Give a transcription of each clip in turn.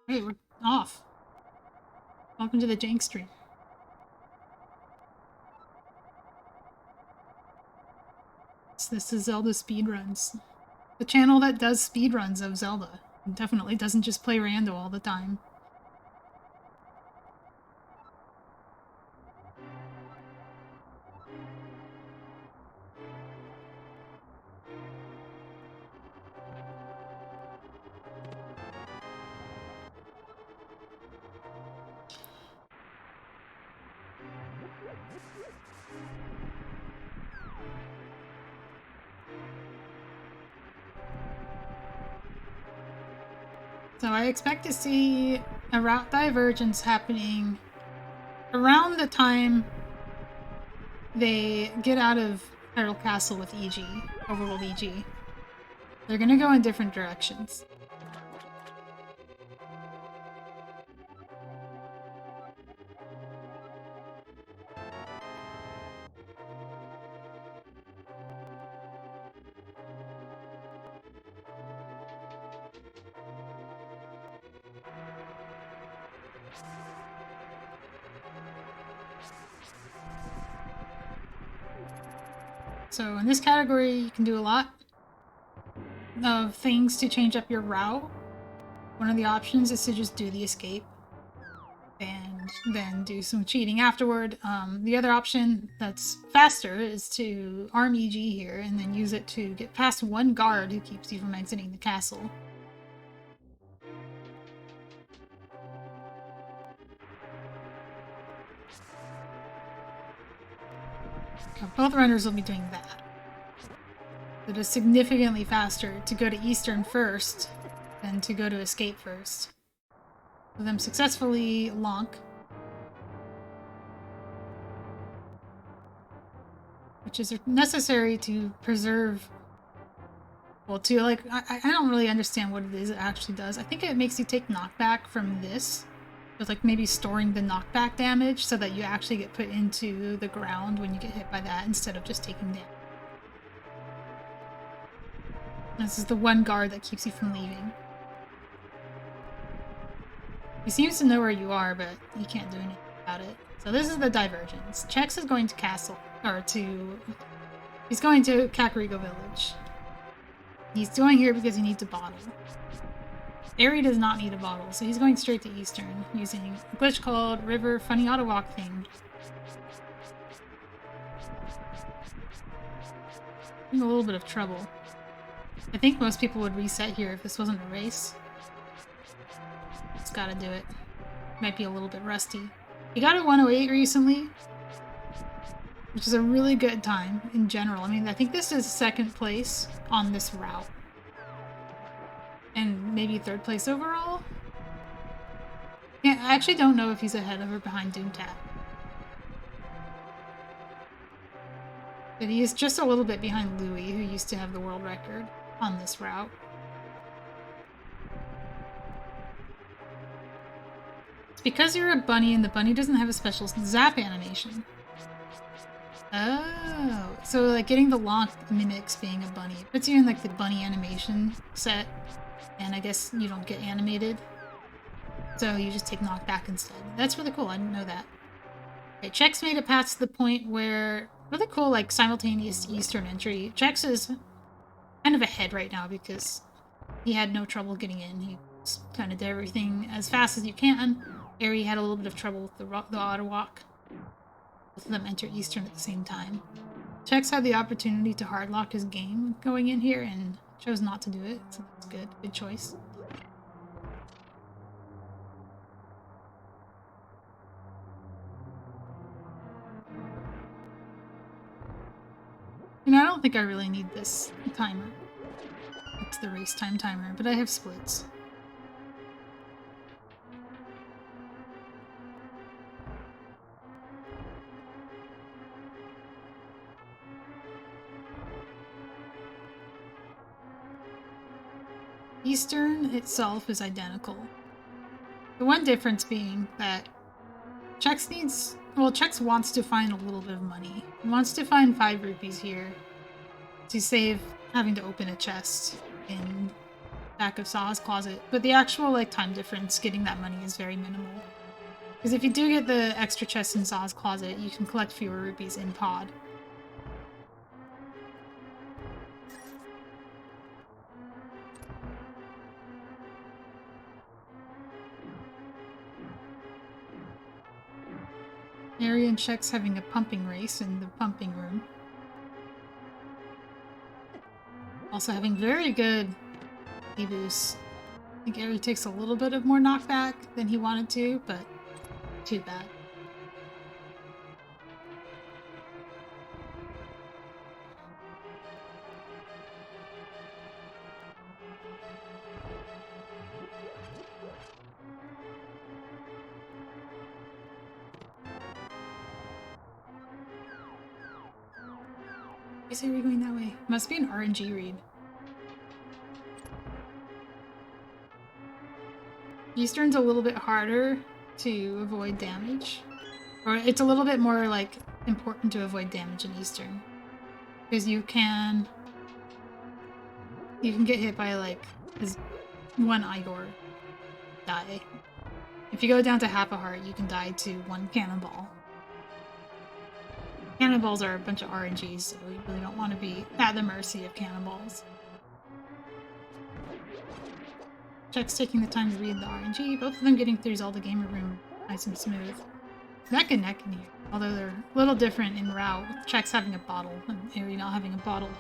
Hey, we're off. Welcome to the jank stream. This is Zelda Speedruns. The channel that does speedruns of Zelda. It definitely doesn't just play rando all the time. So I expect to see a route divergence happening around the time they get out of Hyrule Castle with EG, Overworld EG. They're gonna go in different directions. So in this category, you can do a lot of things to change up your route. One of the options is to just do the escape and then do some cheating afterward. The other option that's faster is to RMG here and then use it to get past one guard who keeps you from exiting the castle. Both runners will be doing that. It is significantly faster to go to Eastern first than to go to Escape first. So them successfully lonk. Which is necessary to preserve... Well, to, like, I don't really understand what it is it actually does. I think it makes you take knockback from this. With, like, maybe storing the knockback damage so that you actually get put into the ground when you get hit by that instead of just taking damage. This is the one guard that keeps you from leaving. He seems to know where you are, but you can't do anything about it. So this is the divergence. Chex is going to castle, or to... He's going to Kakariko Village. He's going here because he needs a bottle. Eri does not need a bottle, so he's going straight to Eastern, using a glitch called River Funny Auto Walk thing. In a little bit of trouble. I think most people would reset here if this wasn't a race. Just gotta do it. Might be a little bit rusty. He got a 108 recently, which is a really good time in general. I mean, I think this is second place on this route. And maybe third place overall? Yeah, I actually don't know if he's ahead of or behind Doomtap. But he is just a little bit behind Louis, who used to have the world record on this route. It's because you're a bunny and the bunny doesn't have a special zap animation. Oh, so like getting the lock mimics being a bunny. It puts you in like the bunny animation set. And I guess you don't get animated. So you just take knockback instead. That's really cool, I didn't know that. Okay, Chex made it past the point where really cool, like simultaneous Eastern entry. Chex is kind of ahead right now because he had no trouble getting in. He kind of did everything as fast as you can. Eri had a little bit of trouble with the auto walk. Both of them enter Eastern at the same time. Chex had the opportunity to hardlock his game going in here and chose not to do it, so that's good. Good choice. I don't think I really need this timer. It's the race time timer, but I have splits. Eastern itself is identical. The one difference being that Chex wants to find a little bit of money. He wants to find 5 rupees here to save having to open a chest in back of Saw's closet. But the actual time difference getting that money is very minimal. Because if you do get the extra chest in Saw's closet, you can collect fewer rupees in pod. Eri and Chex having a pumping race in the pumping room. Also having very good E-boosts. I think Eri takes a little bit of more knockback than he wanted to, but too bad. Why is Eri going that way? Must be an RMG read. Eastern's a little bit harder to avoid damage. Or it's a little bit more, important to avoid damage in Eastern. Because you can get hit by, this one Igor die. If you go down to half a heart, you can die to one cannonball. Cannonballs are a bunch of RNGs, so you really don't want to be at the mercy of cannonballs. Chex taking the time to read the RNG, both of them getting through Zelda Gamer Room nice and smooth. Neck and neck in here, although they're a little different in route, with Chex having a bottle and Eri not having a bottle.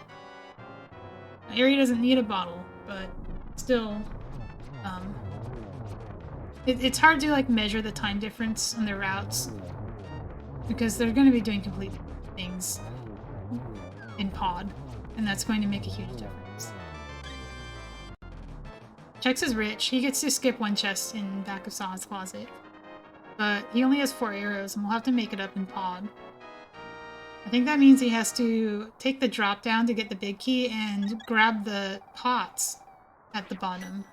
Eri doesn't need a bottle, but still, it's hard to measure the time difference on their routes because they're going to be doing complete things in pod, and that's going to make a huge difference. Chex is rich. He gets to skip one chest in back of Saw's closet, but he only has 4 arrows, and we'll have to make it up in pod. I think that means he has to take the drop down to get the big key and grab the pots at the bottom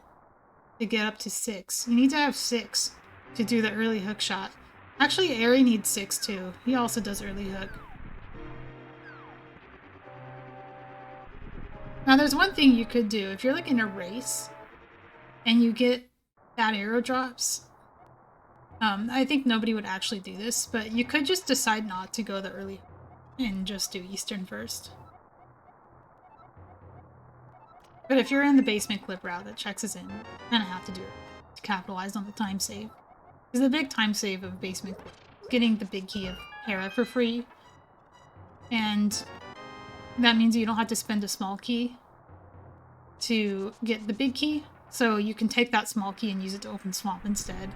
to get up to 6. You need to have 6 to do the early hook shot. Actually, Eri needs 6 too. He also does early hook. Now there's one thing you could do. If you're in a race and you get bad arrow drops, I think nobody would actually do this, but you could just decide not to go the early hook and just do Eastern first. But if you're in the basement clip route that Chex is in, you kind of have to do it to capitalize on the time save. Because the big time save of basement clip is getting the big key of Hera for free, and that means you don't have to spend a small key to get the big key, so you can take that small key and use it to open Swamp instead.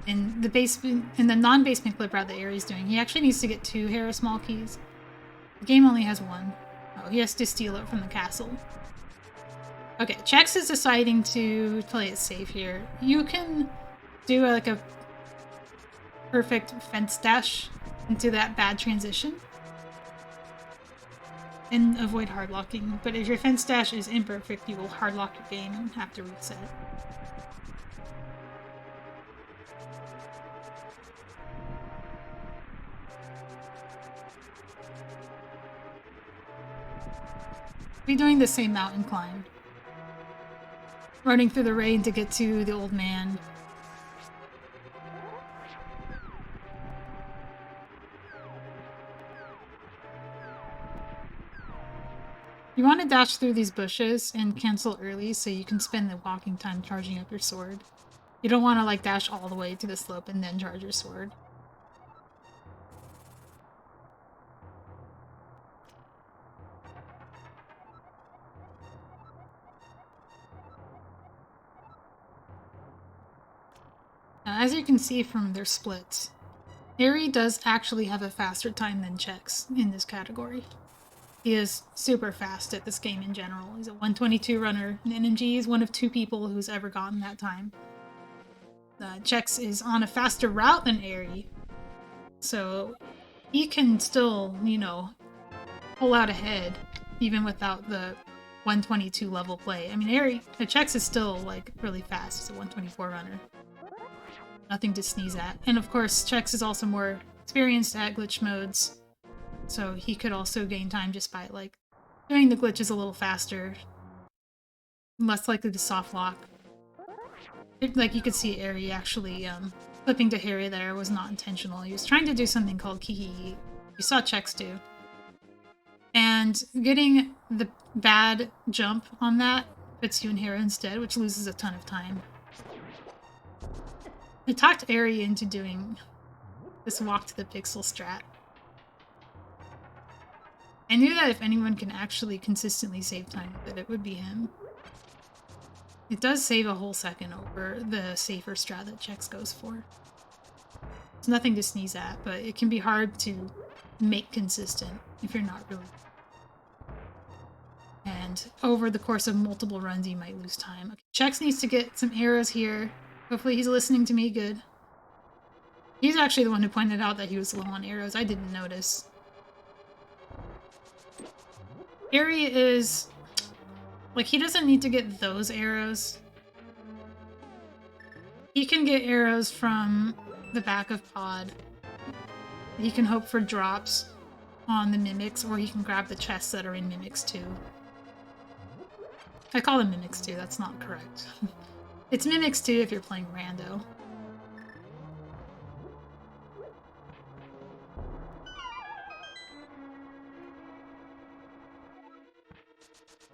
In the non-basement clip route that Eri's doing, he actually needs to get 2 Hera small keys. The game only has 1. Oh, he has to steal it from the castle. Okay, Chex is deciding to play it safe here. You can do a perfect fence dash into that bad transition and avoid hardlocking, but if your fence dash is imperfect, you will hardlock your game and have to reset. Be doing the same mountain climb. Running through the rain to get to the old man. You want to dash through these bushes and cancel early so you can spend the walking time charging up your sword. You don't want to like dash all the way to the slope and then charge your sword. Now, as you can see from their splits, Eri does actually have a faster time than Chex in this category. He is super fast at this game in general. He's a 122 runner, and RMG is one of 2 people who's ever gotten that time. Chex is on a faster route than Eri, so he can still, you know, pull out ahead even without the 122 level play. I mean, Chex is still like really fast. He's a 124 runner. Nothing to sneeze at. And of course, Chex is also more experienced at glitch modes, so he could also gain time just by like doing the glitches a little faster, less likely to soft lock. Like you could see Eri actually flipping to Harry there was not intentional. He was trying to do something called Kiki. You saw Chex do. And getting the bad jump on that puts you in Hera instead, which loses a ton of time. I talked Eri into doing this walk to the pixel strat. I knew that if anyone can actually consistently save time with it, it would be him. It does save a whole second over the safer strat that Chex goes for. It's nothing to sneeze at, but it can be hard to make consistent if you're not really. And over the course of multiple runs, you might lose time. Okay, Chex needs to get some arrows here. Hopefully he's listening to me good. He's actually the one who pointed out that he was low on arrows. I didn't notice. Eri is... like, he doesn't need to get those arrows. He can get arrows from the back of Pod. He can hope for drops on the Mimics, or he can grab the chests that are in Mimics too. I call them Mimics too, that's not correct. It's Mimics too if you're playing Rando.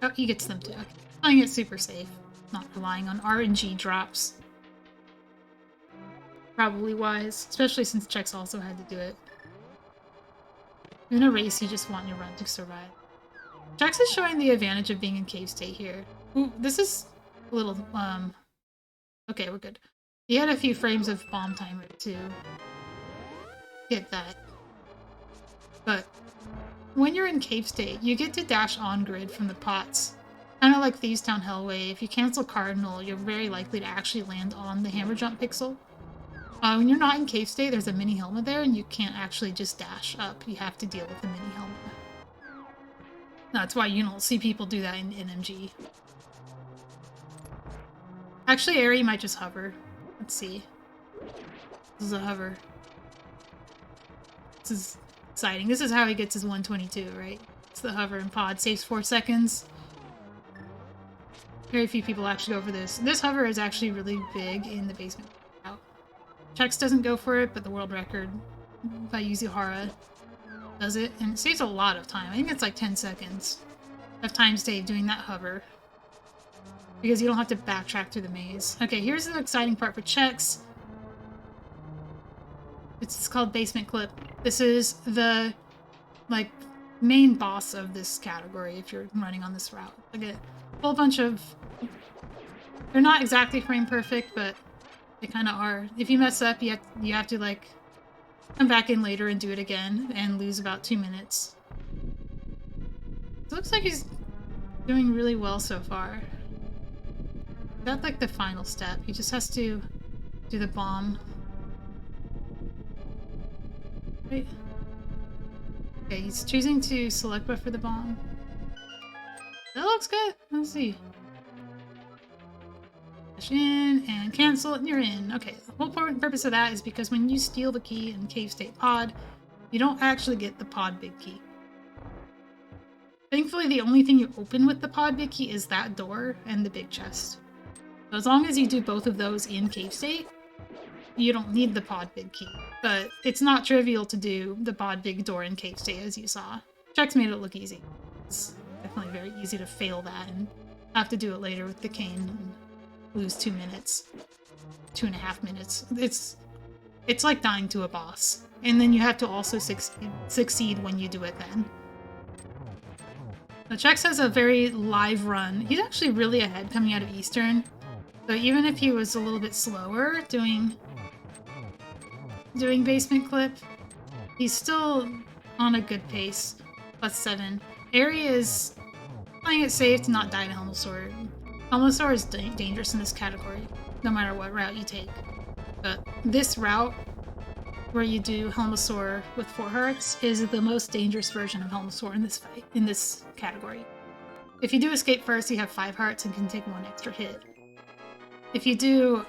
Oh, he gets them too. Okay. Playing it super safe. Not relying on RNG drops. Probably wise, especially since Chex also had to do it. In a race, you just want your run to survive. Chex is showing the advantage of being in cave state here. Ooh, this is a little, okay, we're good. He had a few frames of bomb timer to get that. But when you're in cave state, you get to dash on grid from the pots. Kind of like Thieves Town Hellway, if you cancel Cardinal, you're very likely to actually land on the hammer jump pixel. When you're not in cave state, there's a mini helmet there, and you can't actually just dash up. You have to deal with the mini helmet. That's why you don't see people do that in RMG. Actually, Eri might just hover. Let's see. This is a hover. This is exciting. This is how he gets his 122, right? It's the hover and Pod. Saves 4 seconds. Very few people actually go for this. This hover is actually really big in the basement. Chex doesn't go for it, but the world record by Yuzuhara does it, and it saves a lot of time. I think it's like 10 seconds of time saved doing that hover. Because you don't have to backtrack through the maze. Okay, here's the exciting part for Chex. It's called Basement Clip. This is the, like, main boss of this category if you're running on this route. Like a whole bunch of... they're not exactly frame perfect, but they kind of are. If you mess up, you have to, like, come back in later and do it again and lose about 2 minutes. It looks like he's doing really well so far. Got, like, the final step. He just has to do the bomb. Right. Okay, he's choosing to select buff for the bomb. That looks good. Let's see. Dash in and cancel and you're in. Okay, the whole purpose of that is because when you steal the key in Cave State Pod, you don't actually get the Pod Big Key. Thankfully, the only thing you open with the Pod Big Key is that door and the big chest. So as long as you do both of those in Cave State, you don't need the Pod Big Key. But it's not trivial to do the Pod Big Door in Cave State, as you saw. Chex made it look easy. definitely very easy to fail that and have to do it later with the cane and lose 2 minutes. 2.5 minutes. It's like dying to a boss. And then you have to also succeed when you do it then. Now, Chex has a very live run. He's actually really ahead coming out of Eastern. So even if he was a little bit slower doing basement clip, he's still on a good pace. +7. Eri is playing it safe to not die to Helmosaur. Helmosaur is dangerous in this category, no matter what route you take. But this route, where you do Helmosaur with 4 hearts, is the most dangerous version of Helmosaur in this fight, in this category. If you do escape first, you have 5 hearts and can take 1 extra hit. If you do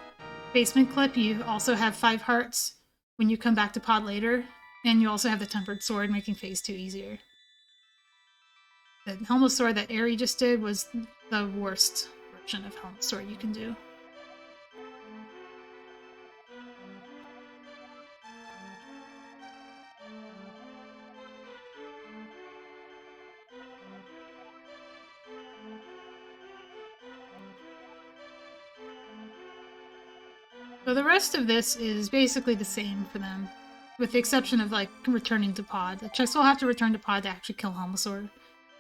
basement clip, you also have 5 hearts when you come back to pod later, and you also have the tempered sword, making phase 2 easier. The Helmosaur that Eri just did was the worst version of Helmosaur you can do. So the rest of this is basically the same for them, with the exception of, like, returning to pod. Chex will have to return to pod to actually kill Helmosaur.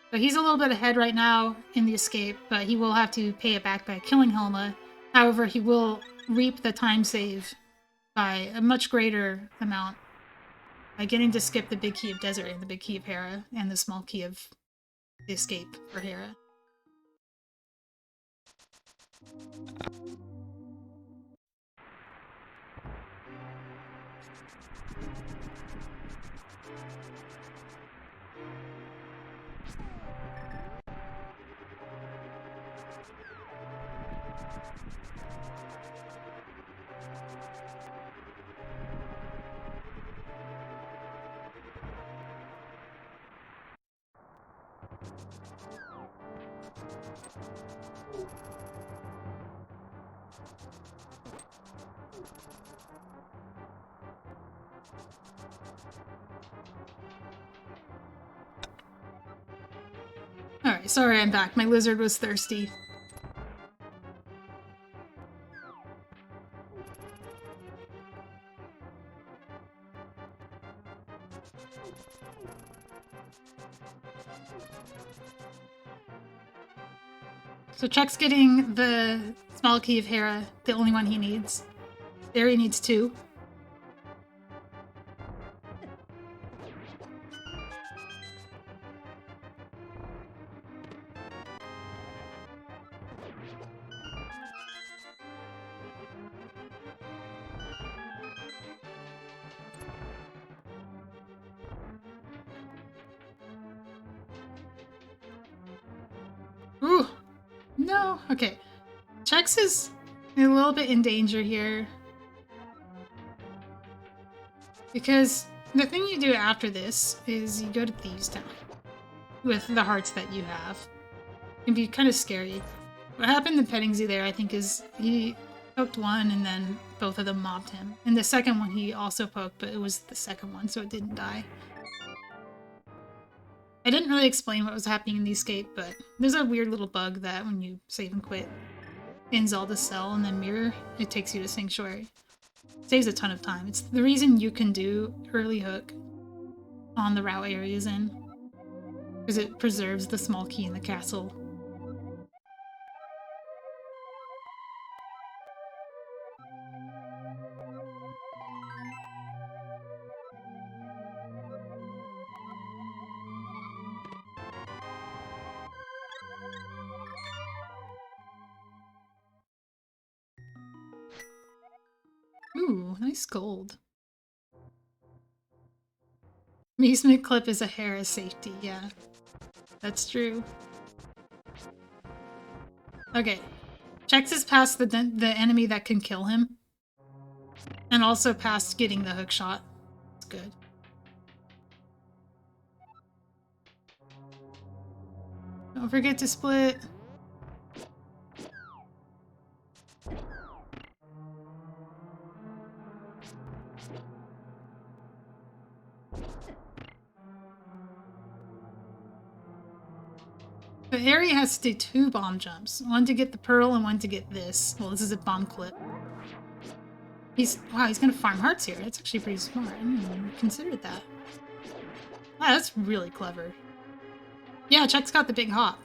But he's a little bit ahead right now in the escape, but he will have to pay it back by killing Helma. However, he will reap the time save by a much greater amount by getting to skip the big key of Desert and the big key of Hera and the small key of the escape for Hera. Alright, sorry I'm back. My lizard was thirsty. So Check's getting the small key of Hera, the only one he needs. There he needs 2. Ooh! No! Okay. Chex is a little bit in danger here. Because the thing you do after this is you go to Thieves Town with the hearts that you have. It can be kind of scary. What happened to Petting Zoo there, I think, is he poked one and then both of them mobbed him. And the second one he also poked, but it was the second one, so it didn't die. I didn't really explain what was happening in the escape, but there's a weird little bug that when you save and quit, in Zelda's cell and then mirror, it takes you to Sanctuary. It saves a ton of time. It's the reason you can do early hook on the route areas in, because it preserves the small key in the castle. Ooh, nice gold. Basement clip is a Hera safety, yeah. That's true. Okay. Chex is past the enemy that can kill him. And also past getting the hook shot. It's good. Don't forget to split. But Eri has to do 2 bomb jumps. One to get the pearl and one to get this. Well, this is a bomb clip. Wow, he's gonna farm hearts here. That's actually pretty smart. I didn't even consider that. Wow, that's really clever. Yeah, Chex got the big hop.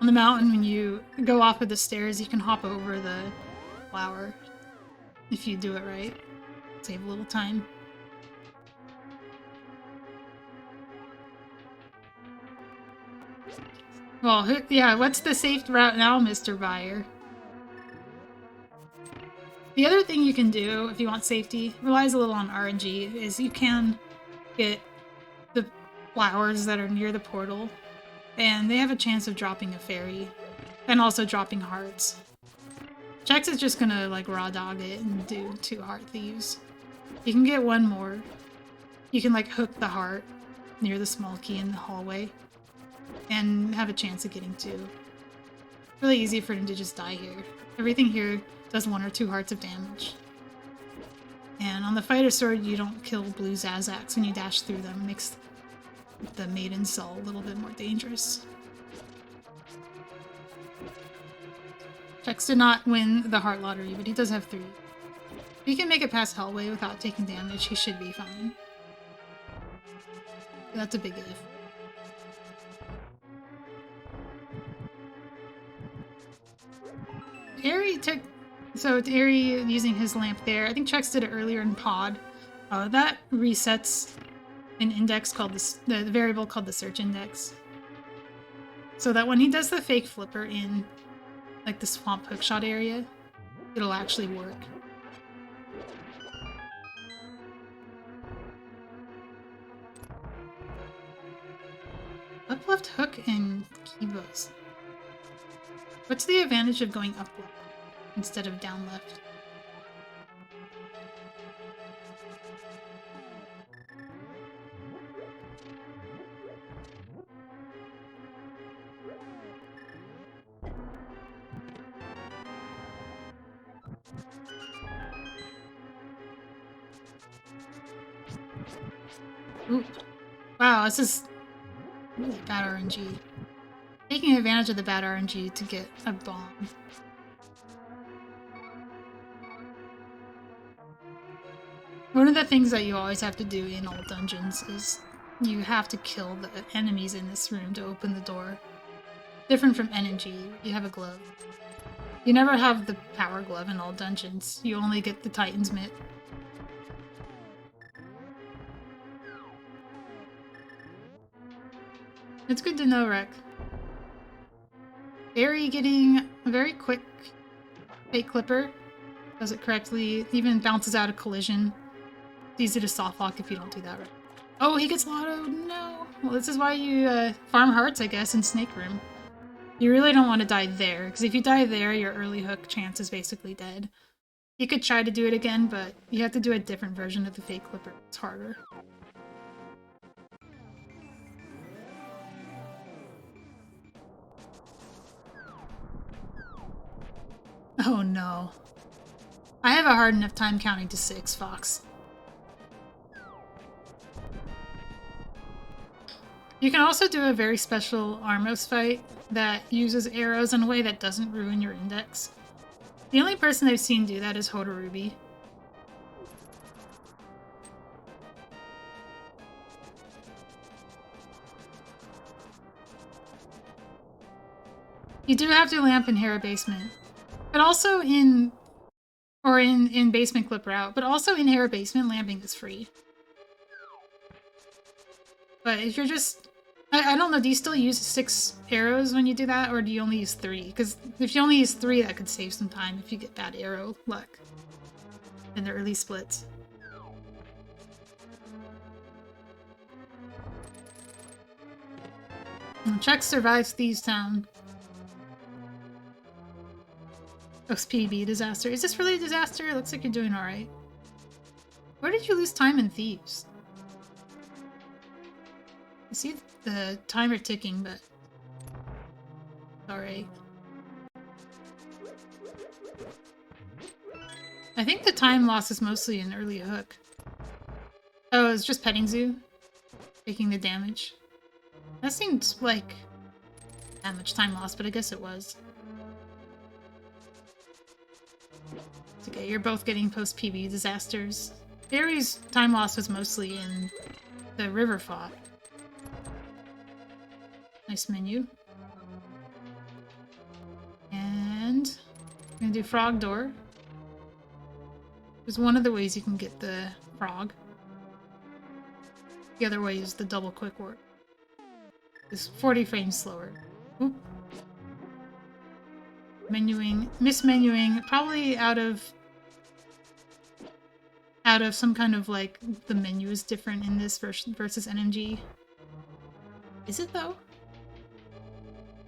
On the mountain, when you go off of the stairs, you can hop over the flower. If you do it right. Save a little time. Well, yeah, what's the safe route now, Mr. Buyer? The other thing you can do, if you want safety, relies a little on RNG, is you can get the flowers that are near the portal, and they have a chance of dropping a fairy, and also dropping hearts. Chex is just gonna, like, raw dog it and do 2 heart thieves. You can get 1 more. You can, like, hook the heart near the small key in the hallway, and have a chance of getting 2. Really easy for him to just die here. Everything here does 1 or 2 hearts of damage. And on the fighter sword, you don't kill blue Zazacs when you dash through them. It makes the maiden cell a little bit more dangerous. Chex did not win the heart lottery, but he does have 3. If he can make it past Hellway without taking damage, he should be fine. That's a big if. Eri using his lamp there. I think Chex did it earlier in pod. That resets an index called the variable called the search index. So that when he does the fake flipper in like the swamp hookshot area, it'll actually work. Up left hook and Kibos. What's the advantage of going up left instead of down left? Ooh. Wow, this is really bad RNG. Taking advantage of the bad RNG to get a bomb. One of the things that you always have to do in all dungeons is you have to kill the enemies in this room to open the door. Different from NNG, you have a glove. You never have the power glove in all dungeons. You only get the Titan's Mitt. It's good to know, Rek. Eri getting a very quick fake clipper. Does it correctly. Even bounces out a collision. It's easy to softlock if you don't do that right. Oh, he gets lottoed! No! Well, this is why you farm hearts, I guess, in Snake Room. You really don't want to die there, because if you die there, your early hook chance is basically dead. You could try to do it again, but you have to do a different version of the fake clipper. It's harder. Oh no. I have a hard enough time counting to 6, Fox. You can also do a very special Armos fight that uses arrows in a way that doesn't ruin your index. The only person I've seen do that is Hodorubi. You do have to lamp in Hera Basement. But also in Basement Clip Route, but also in Hera Basement, lamping is free. But if you're just... I don't know, do you still use 6 arrows when you do that, or do you only use 3? Because if you only use 3, that could save some time if you get bad arrow luck in the early splits. Chex survives Thieves Town. XPB disaster. Is this really a disaster? It looks like you're doing alright. Where did you lose time in Thieves? I see the timer ticking, but... Alright. I think the time loss is mostly an early hook. Oh, it's just Petting Zoo? Taking the damage. That seems like that much time lost, but I guess it was. It's okay, you're both getting post-PB disasters. Barry's time loss was mostly in the river fought. Nice menu. And I'm gonna do frog door. There's one of the ways you can get the frog. The other way is the double quick work. It's 40 frames slower. Oop. Menuing, mismenuing, probably out of some kind of like the menu is different in this versus RMG. Is it though?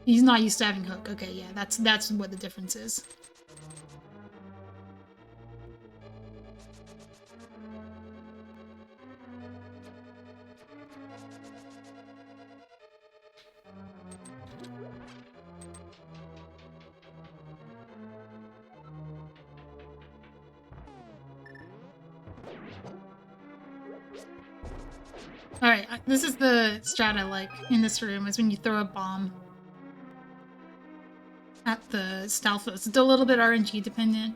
He's not used to having hook. Okay, yeah, that's what the difference is. Alright, this is the strat I like in this room, is when you throw a bomb at the stealth. It's a little bit RNG dependent.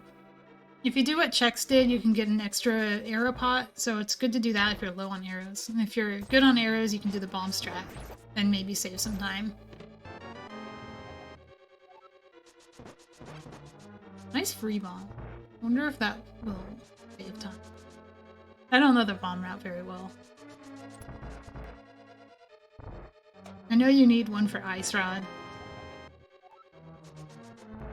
If you do what Chex did, you can get an extra arrow pot, so it's good to do that if you're low on arrows. And if you're good on arrows, you can do the bomb strat and maybe save some time. Nice free bomb. I wonder if that will save time. I don't know the bomb route very well. I know you need one for Ice Rod.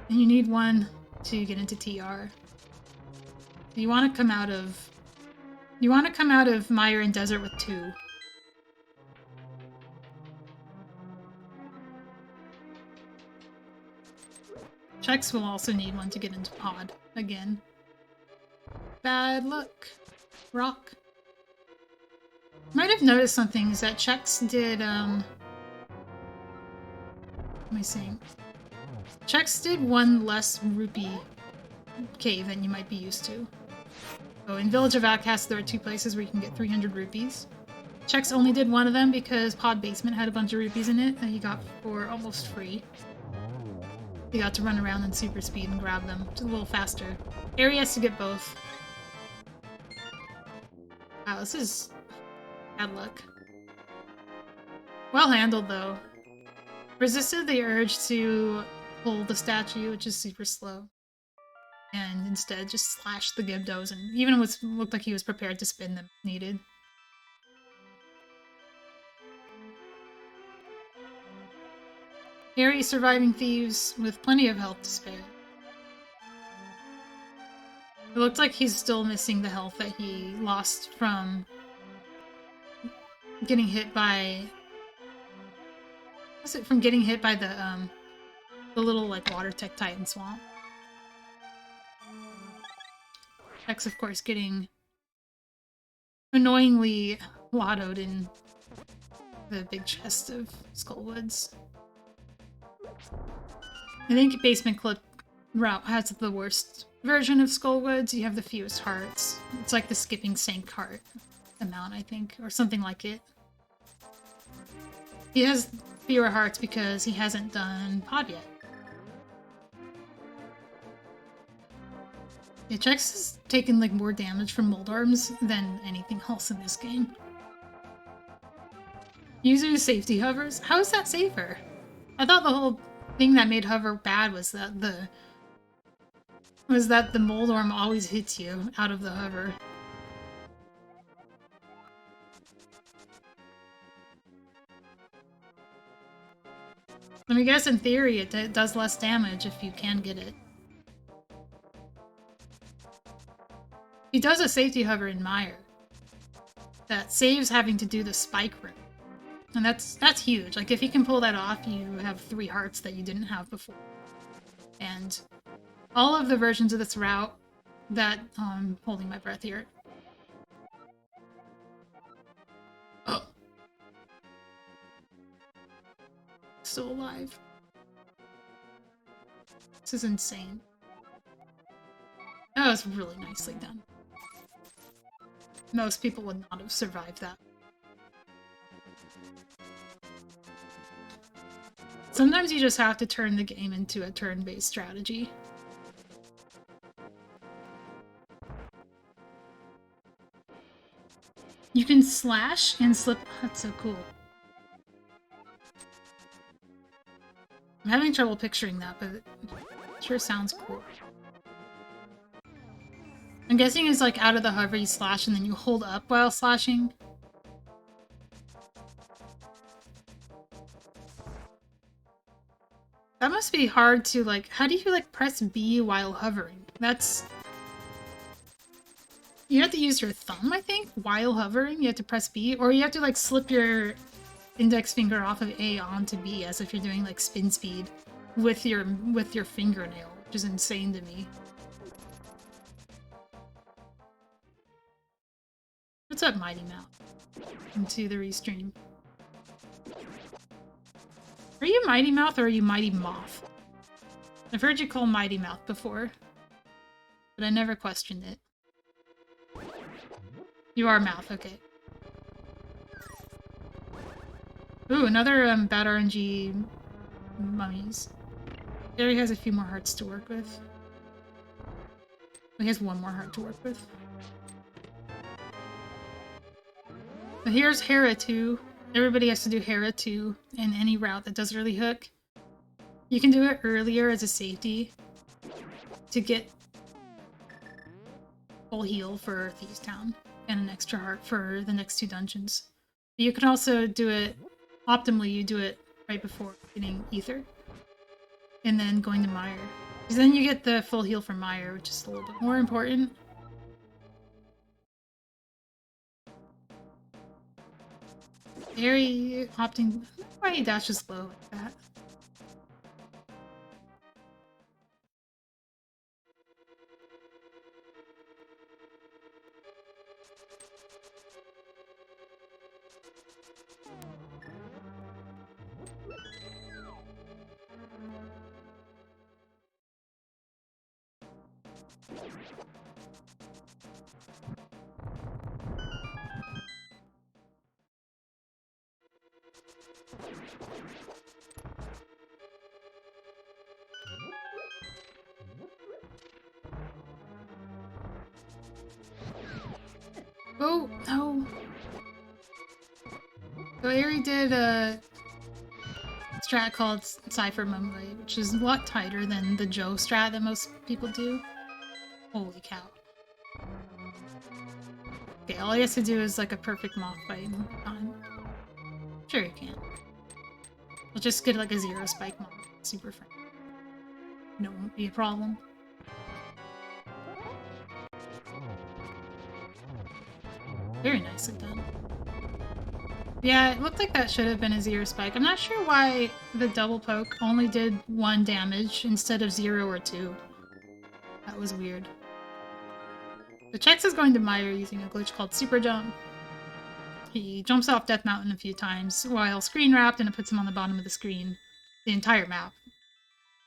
And you need one to get into TR. You want to come out of Mire and Desert with 2. Chex will also need one to get into Pod again. Bad luck. Rock. Might have noticed something is that Chex did, what am I saying? Chex did one less rupee cave than you might be used to. So in Village of Outcasts, there are 2 places where you can get 300 rupees. Chex only did one of them because Pod Basement had a bunch of rupees in it that he got for almost free. He got to run around in super speed and grab them. Just a little faster. Harry has to get both. Wow, this is bad luck. Well handled, though. Resisted the urge to pull the statue, which is super slow. And instead just slashed the Gibdos, and even looked like he was prepared to spin them if needed. Harry surviving thieves with plenty of health to spare. It looked like he's still missing the health that he lost from getting hit by... Was it from getting hit by the little, like, water tech titan swamp? X, of course, getting annoyingly lottoed in the big chest of Skullwoods. I think Basement Clip route has the worst version of Skullwoods. You have the fewest hearts. It's like the skipping Sank heart amount, I think, or something like it. He has fewer hearts because he hasn't done Pod yet. Yeah, Chex has taken like more damage from mold arms than anything else in this game. Yuzu safety hovers? How is that safer? I thought the whole thing that made hover bad was that the mold arm always hits you out of the hover. I mean, I guess in theory it does less damage if you can get it. He does a safety hover in Mire that saves having to do the spike room. And that's huge. Like, if he can pull that off, you have 3 hearts that you didn't have before. And all of the versions of this route that... I'm holding my breath here. Oh. Still alive. This is insane. That was really nicely done. Most people would not have survived that. Sometimes you just have to turn the game into a turn-based strategy. You can slash and slip. That's so cool. I'm having trouble picturing that, but it sure sounds cool. I'm guessing it's like out of the hover you slash and then you hold up while slashing. That must be hard to, like, how do you, like, press B while hovering? That's... You have to use your thumb, I think, while hovering. You have to press B, or you have to, like, slip your index finger off of A onto B as if you're doing, like, spin speed with your fingernail, which is insane to me. What's up, Mighty Mouth? Into the restream. Are you Mighty Mouth or are you Mighty Moth? I've heard you call Mighty Mouth before, but I never questioned it. You are Mouth, okay. Ooh, another bad RNG mummies. There he has a few more hearts to work with. He has one more heart to work with. But here's Hera 2. Everybody has to do Hera 2 in any route that does early hook. You can do it earlier as a safety to get full heal for Thieves Town and an extra heart for the next 2 dungeons. But you can also do it, optimally you do it right before getting Ether. And then going to Mire. Because then you get the full heal from Mire, which is a little bit more important. Very opting. Why he dashes low like that? Oh, no. So Eri did a strat called Cypher Mumbai, which is a lot tighter than the Joe strat that most people do. Holy cow. Okay, all he has to do is like a perfect moth fight in time. Sure you can. We'll just get like a 0 spike moth. Super friendly. No, won't be a problem. Very nicely done. Yeah, it looked like that should have been a 0 spike. I'm not sure why the double poke only did 1 damage instead of 0 or 2. That was weird. The Chex is going to Mire using a glitch called Super Jump. He jumps off Death Mountain a few times while screen wrapped, and it puts him on the bottom of the screen. The entire map.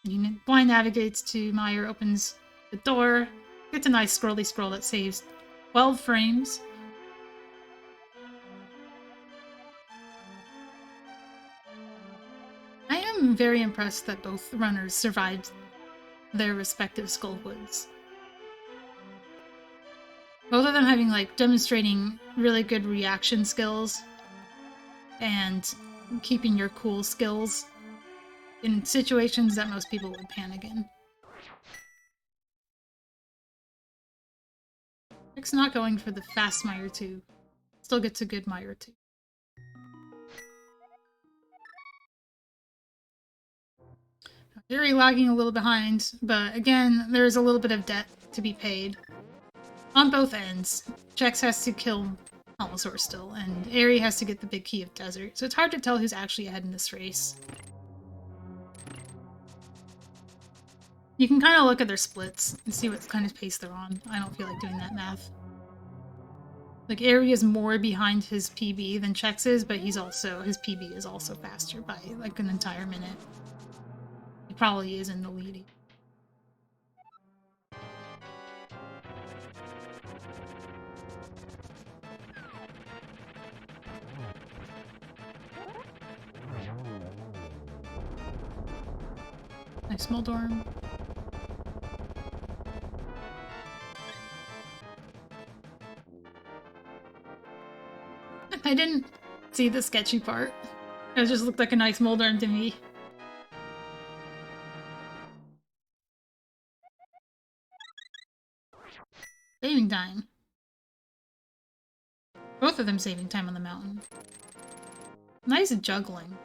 He blind navigates to Mire, opens the door, gets a nice scrolly scroll that saves 12 frames. I am very impressed that both runners survived their respective Skullwoods. Both of them having, like, demonstrating really good reaction skills and keeping your cool skills in situations that most people would panic in. It's not going for the fast Mire 2. Still gets a good Mire 2. Very lagging a little behind, but again, there's a little bit of debt to be paid. On both ends. Chex has to kill Allosaur still, and Eri has to get the big key of Desert, so it's hard to tell who's actually ahead in this race. You can kind of look at their splits and see what kind of pace they're on. I don't feel like doing that math. Like, Eri is more behind his PB than Chex is, but his PB is also faster by, like, an entire minute. He probably is in the lead. Nice small dorm. I didn't see the sketchy part. It just looked like a nice Moldorm to me. Saving time. Both of them saving time on the mountain. Nice juggling.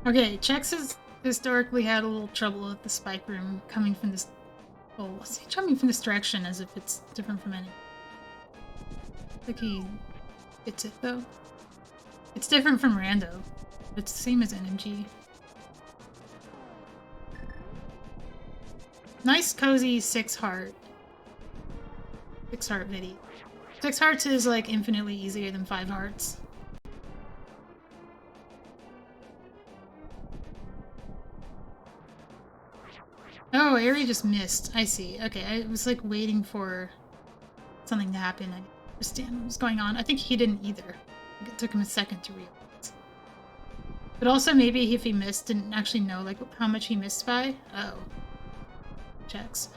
Okay, Chex has historically had a little trouble with the spike room coming from this. Oh, let's see, coming from this direction as if it's different from any. I think he gets it though. It's different from Rando. It's the same as RMG. Nice cozy 6 heart. 6 heart video. 6 hearts is like infinitely easier than 5 hearts. Oh, Eri just missed. I see. Okay, I was like waiting for something to happen. I didn't understand what was going on. I think he didn't either. It took him a second to realize. But also maybe if he missed, didn't actually know like how much he missed by. Oh. Checks.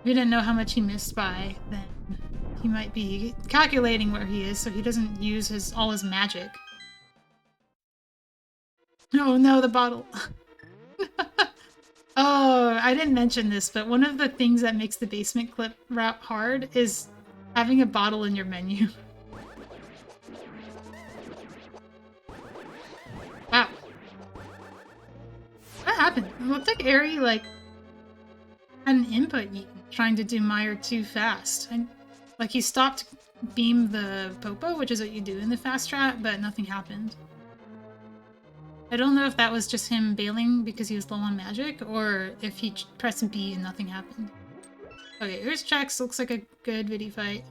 If he didn't know how much he missed by, then he might be calculating where he is so he doesn't use all his magic. Oh no, the bottle. Oh, I didn't mention this, but one of the things that makes the basement clip route hard is having a bottle in your menu. Wow. What happened? It looked like Eri, like, had an input trying to do Meyer too fast. Like, he stopped beam the Popo, which is what you do in the fast strat, but nothing happened. I don't know if that was just him bailing because he was low on magic, or if he pressed B and nothing happened. Okay, here's Chex. Looks like a good viddy fight.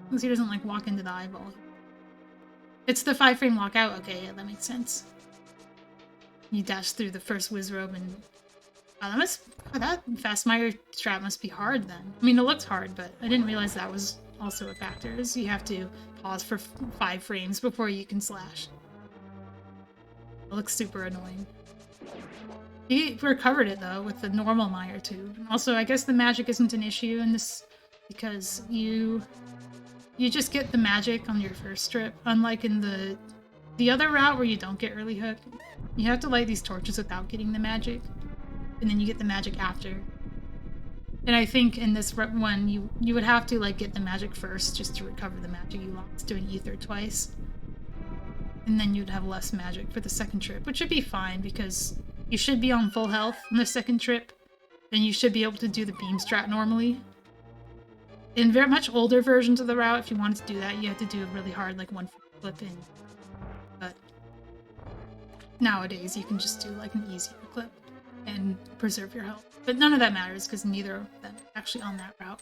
Unless he doesn't, like, walk into the eyeball. It's the 5-frame walkout? Okay, yeah, that makes sense. You dash through the first Wizrobe and... Wow, that fast Meyer strat must be hard then. I mean, it looks hard, but I didn't realize that was also a factor. Is you have to pause for 5 frames before you can slash. It looks super annoying. He recovered it though with the normal Meyer too. Also, I guess the magic isn't an issue in this because you just get the magic on your first trip, unlike in the other route where you don't get early hook. You have to light these torches without getting the magic, and then you get the magic after. And I think in this one you would have to like get the magic first just to recover the magic you lost doing ether twice. And then you'd have less magic for the second trip, which should be fine because you should be on full health on the second trip. Then you should be able to do the beam strat normally. In very much older versions of the route, if you wanted to do that, you had to do a really hard, like, 1 flip in. But nowadays, you can just do, like, an easier clip and preserve your health. But none of that matters because neither of them are actually on that route.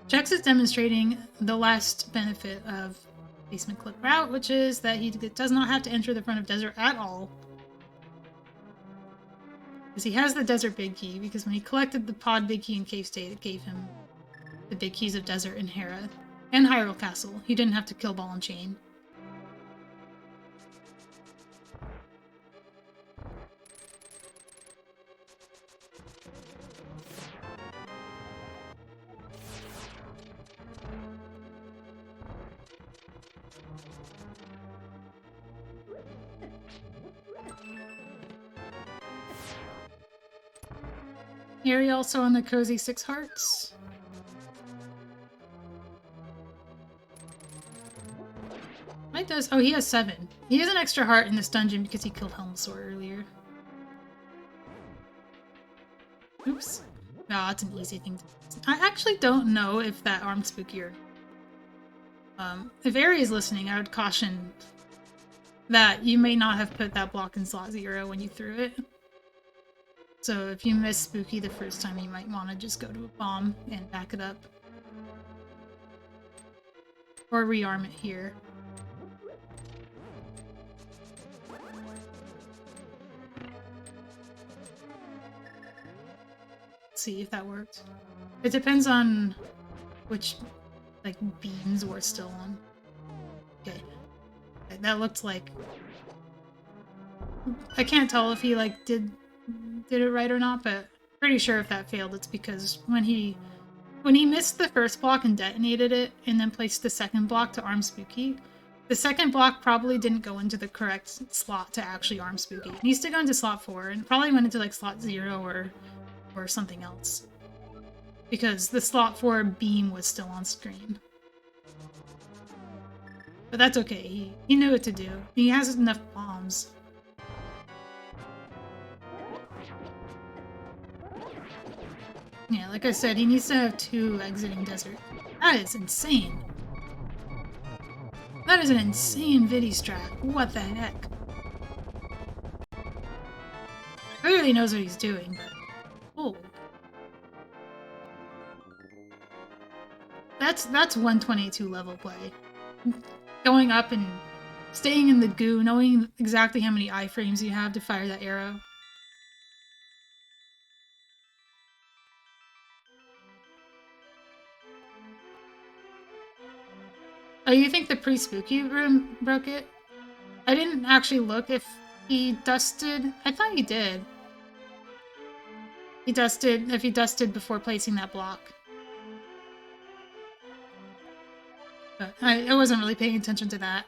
Chex is demonstrating the last benefit of basement clip route, which is that he does not have to enter the front of desert at all. Because he has the desert big key, because when he collected the pod big key in Cave State, it gave him the big keys of desert and Hera, and Hyrule Castle. He didn't have to kill Ball and Chain. Eri also on the cozy 6 hearts. It does. Oh, he has 7. He has an extra heart in this dungeon because he killed Helmsaur earlier. Oops. No, that's an easy thing to do. I actually don't know if that armed spooky or... if Eri is listening, I would caution that you may not have put that block in slot 0 when you threw it. So if you miss spooky the first time, you might want to just go to a bomb and back it up. Or rearm it here. See if that worked. It depends on which, like, beams we're still on. Okay. That looked like... I can't tell if he, like, did it right or not, but pretty sure if that failed, it's because when he missed the first block and detonated it, and then placed the second block to arm Spooky, the second block probably didn't go into the correct slot to actually arm Spooky. It needs to go into slot 4, and probably went into, like, slot 0 or something else. Because the slot 4 beam was still on screen. But that's okay, he knew what to do. He has enough bombs. Yeah, like I said, he needs to have 2 exiting desert. That is insane. That is an insane Vidi strat. What the heck? Clearly knows what he's doing, but... Oh. That's 122 level play. Going up and staying in the goo, knowing exactly how many iframes you have to fire that arrow. Oh, you think the pre-spooky room broke it? I didn't actually look if he dusted. I thought he did. If he dusted before placing that block. But I wasn't really paying attention to that.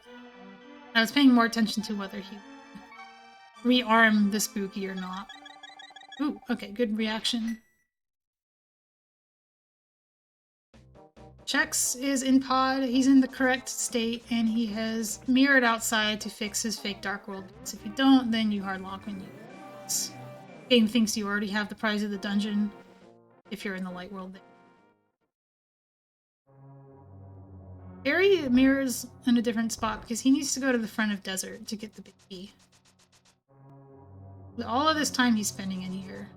I was paying more attention to whether he rearmed the spooky or not. Ooh, okay, good reaction. Chex is in pod, he's in the correct state, and he has mirrored outside to fix his fake Dark World. So if you don't, then you hardlock when you... Game thinks you already have the prize of the dungeon if you're in the light world. Eri mirrors in a different spot because he needs to go to the front of desert to get the big key. All of this time he's spending in here,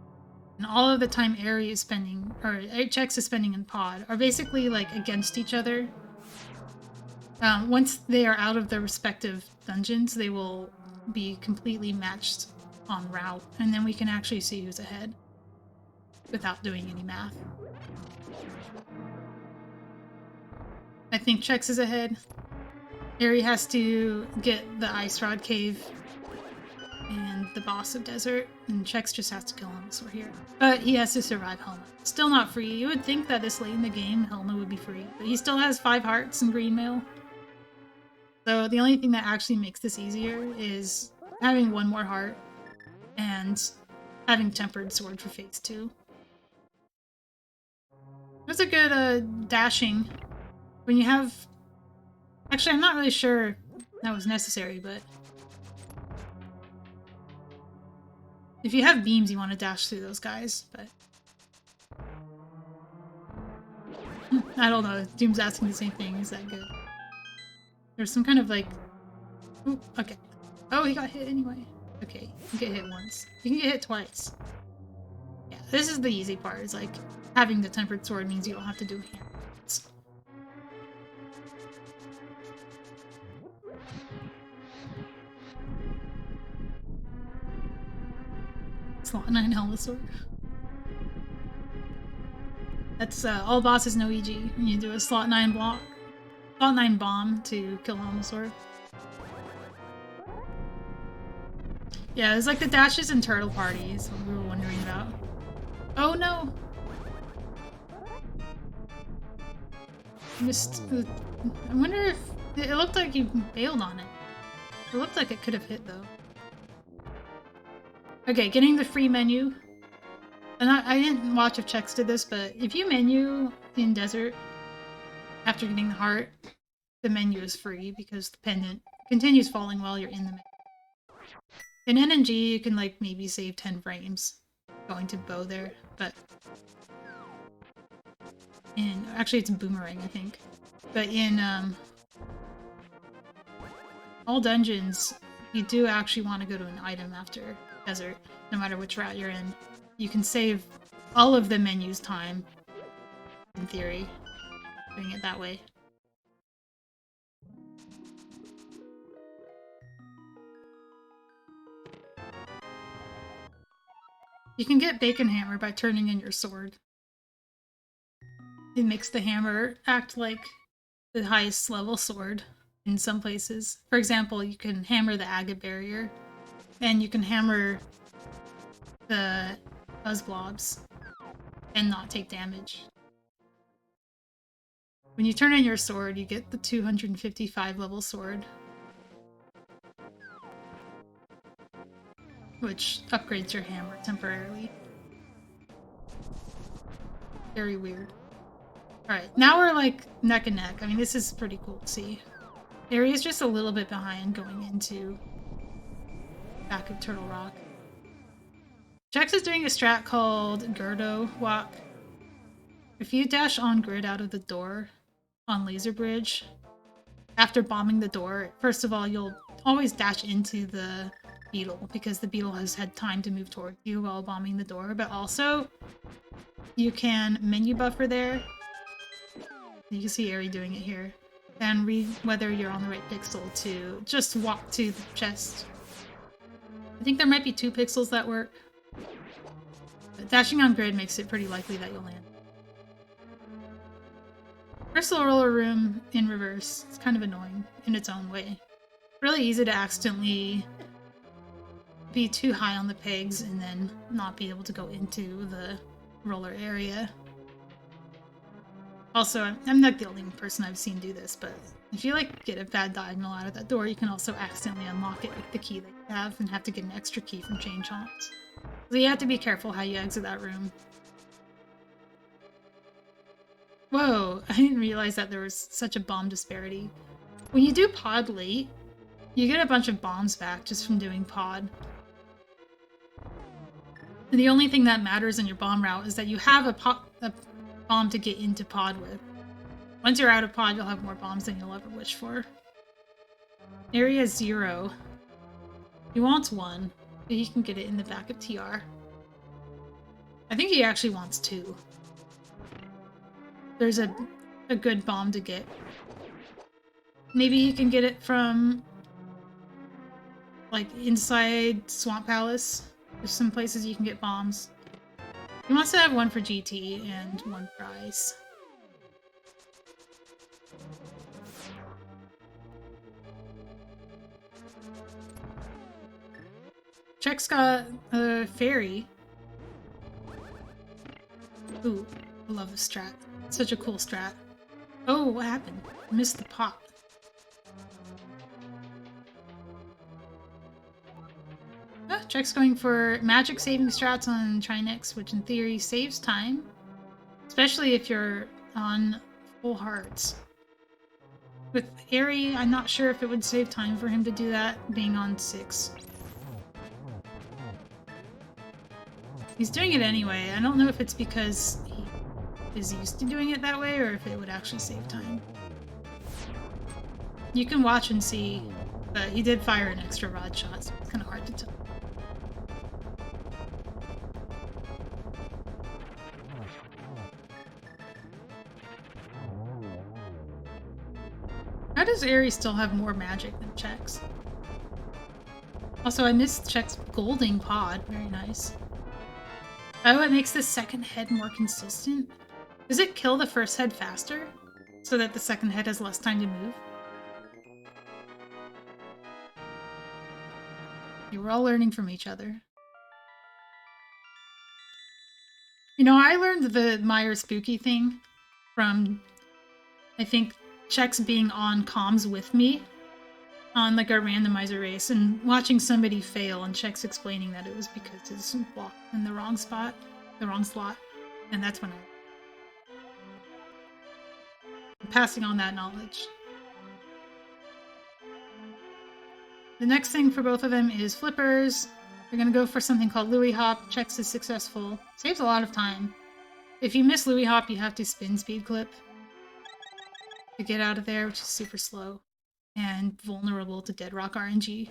and all of the time Eri is spending, or Chex is spending in pod, are basically like against each other. Once they are out of their respective dungeons, they will be completely matched on route, and then we can actually see who's ahead without doing any math. I think Chex is ahead. Eri has to get the Ice Rod Cave and the boss of Desert, and Chex just has to kill him, so we're here. But he has to survive Helma. Still not free. You would think that this late in the game, Helma would be free, but he still has 5 hearts and green mail. So the only thing that actually makes this easier is having 1 more heart and having Tempered Sword for phase 2. That's a good dashing. When you have... Actually, I'm not really sure that was necessary, but... If you have beams, you want to dash through those guys, but... I don't know, Doom's asking the same thing, is that good? There's some kind of like... Ooh, okay. Oh, he got hit anyway. Okay, you get hit once. You can get hit twice. Yeah, this is the easy part, is like, having the Tempered Sword means you don't have to do hands. Slot 9 Helmsaur. That's all bosses no EG. You do a slot 9 block, slot 9 bomb to kill Helmsaur. Yeah, it's like the dashes in Turtle Parties we were wondering about. Oh no! Missed. I wonder if it looked like you bailed on it. It looked like it could have hit though. Okay, getting the free menu. And I didn't watch if Chex did this, but if you menu in Desert after getting the heart, the menu is free because the pendant continues falling while you're in the menu. In RMG, you can like maybe save 10 frames going to bow there, but actually it's boomerang, I think. But in all dungeons, you do actually want to go to an item after desert, no matter which route you're in. You can save all of the menu's time, in theory, doing it that way. You can get Bacon Hammer by turning in your sword. It makes the hammer act like the highest level sword in some places. For example, you can hammer the agate barrier, and you can hammer the buzz blobs and not take damage. When you turn in your sword, you get the 255 level sword, which upgrades your hammer temporarily. Very weird. Alright, now we're like neck and neck. I mean, this is pretty cool to see. Area's just a little bit behind going into back of Turtle Rock. Chex is doing a strat called Gerdo Walk. If you dash on grid out of the door on Laser Bridge, after bombing the door, first of all, you'll always dash into the beetle because the beetle has had time to move towards you while bombing the door, but also you can menu buffer there. You can see Eri doing it here. And read whether you're on the right pixel to just walk to the chest. I think there might be 2 pixels that work. But dashing on grid makes it pretty likely that you'll land. Crystal Roller Room in reverse. It's kind of annoying in its own way. Really easy to accidentally be too high on the pegs and then not be able to go into the roller area. Also, I'm not the only person I've seen do this, but if you like get a bad diagonal out of that door, you can also accidentally unlock it with the key that you have and have to get an extra key from Chain Chomps. So you have to be careful how you exit that room. Whoa, I didn't realize that there was such a bomb disparity. When you do pod late, you get a bunch of bombs back just from doing pod. And the only thing that matters in your bomb route is that you have a bomb to get into pod with. Once you're out of pod, you'll have more bombs than you'll ever wish for. Area 0. He wants 1, but he can get it in the back of TR. I think he actually wants 2. There's a good bomb to get. Maybe you can get it from like inside Swamp Palace. There's some places you can get bombs. He wants to have 1 for GT and 1 for Ice. Chex got a fairy. Ooh, I love this strat. Such a cool strat. Oh, what happened? I missed the pop. Check's going for magic saving strats on Trinex, which in theory saves time. Especially if you're on full hearts. With Eri, I'm not sure if it would save time for him to do that, being on 6. He's doing it anyway. I don't know if it's because he is used to doing it that way, or if it would actually save time. You can watch and see, but he did fire an extra rod shot, so it's kind of hard to tell. How does Eri still have more magic than Chex? Also, I missed Chex Golding Pod. Very nice. Oh, it makes the second head more consistent? Does it kill the first head faster? So that the second head has less time to move? Okay, we're all learning from each other. You know, I learned the Meyer Spooky thing from, I think, Chex being on comms with me on like a randomizer race and watching somebody fail and Chex explaining that it was because his block in the wrong spot, the wrong slot, and that's when I'm passing on that knowledge. The next thing for both of them is flippers. They're gonna go for something called Louis Hop. Chex is successful. Saves a lot of time. If you miss Louis Hop, you have to spin speed clip to get out of there, which is super slow and vulnerable to Dead Rock RNG.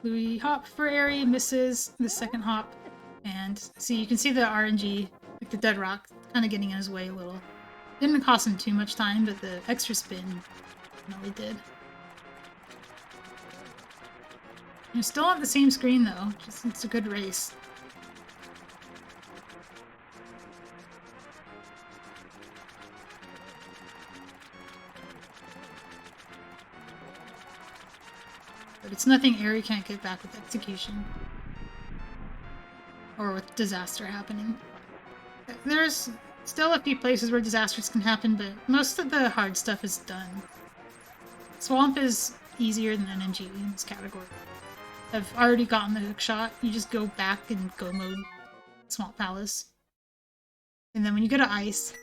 Louis Hop for Eri, misses the second hop. And see, you can see the RNG, like the Dead Rock, kind of getting in his way a little. Didn't cost him too much time, but the extra spin really did. You're still on the same screen though, just it's a good race. But it's nothing Eri can't get back with execution. Or with disaster happening. There's still a few places where disasters can happen, but most of the hard stuff is done. Swamp is easier than NMG in this category. I've already gotten the hook shot. You just go back and go mode Swamp Palace. And then when you go to Ice,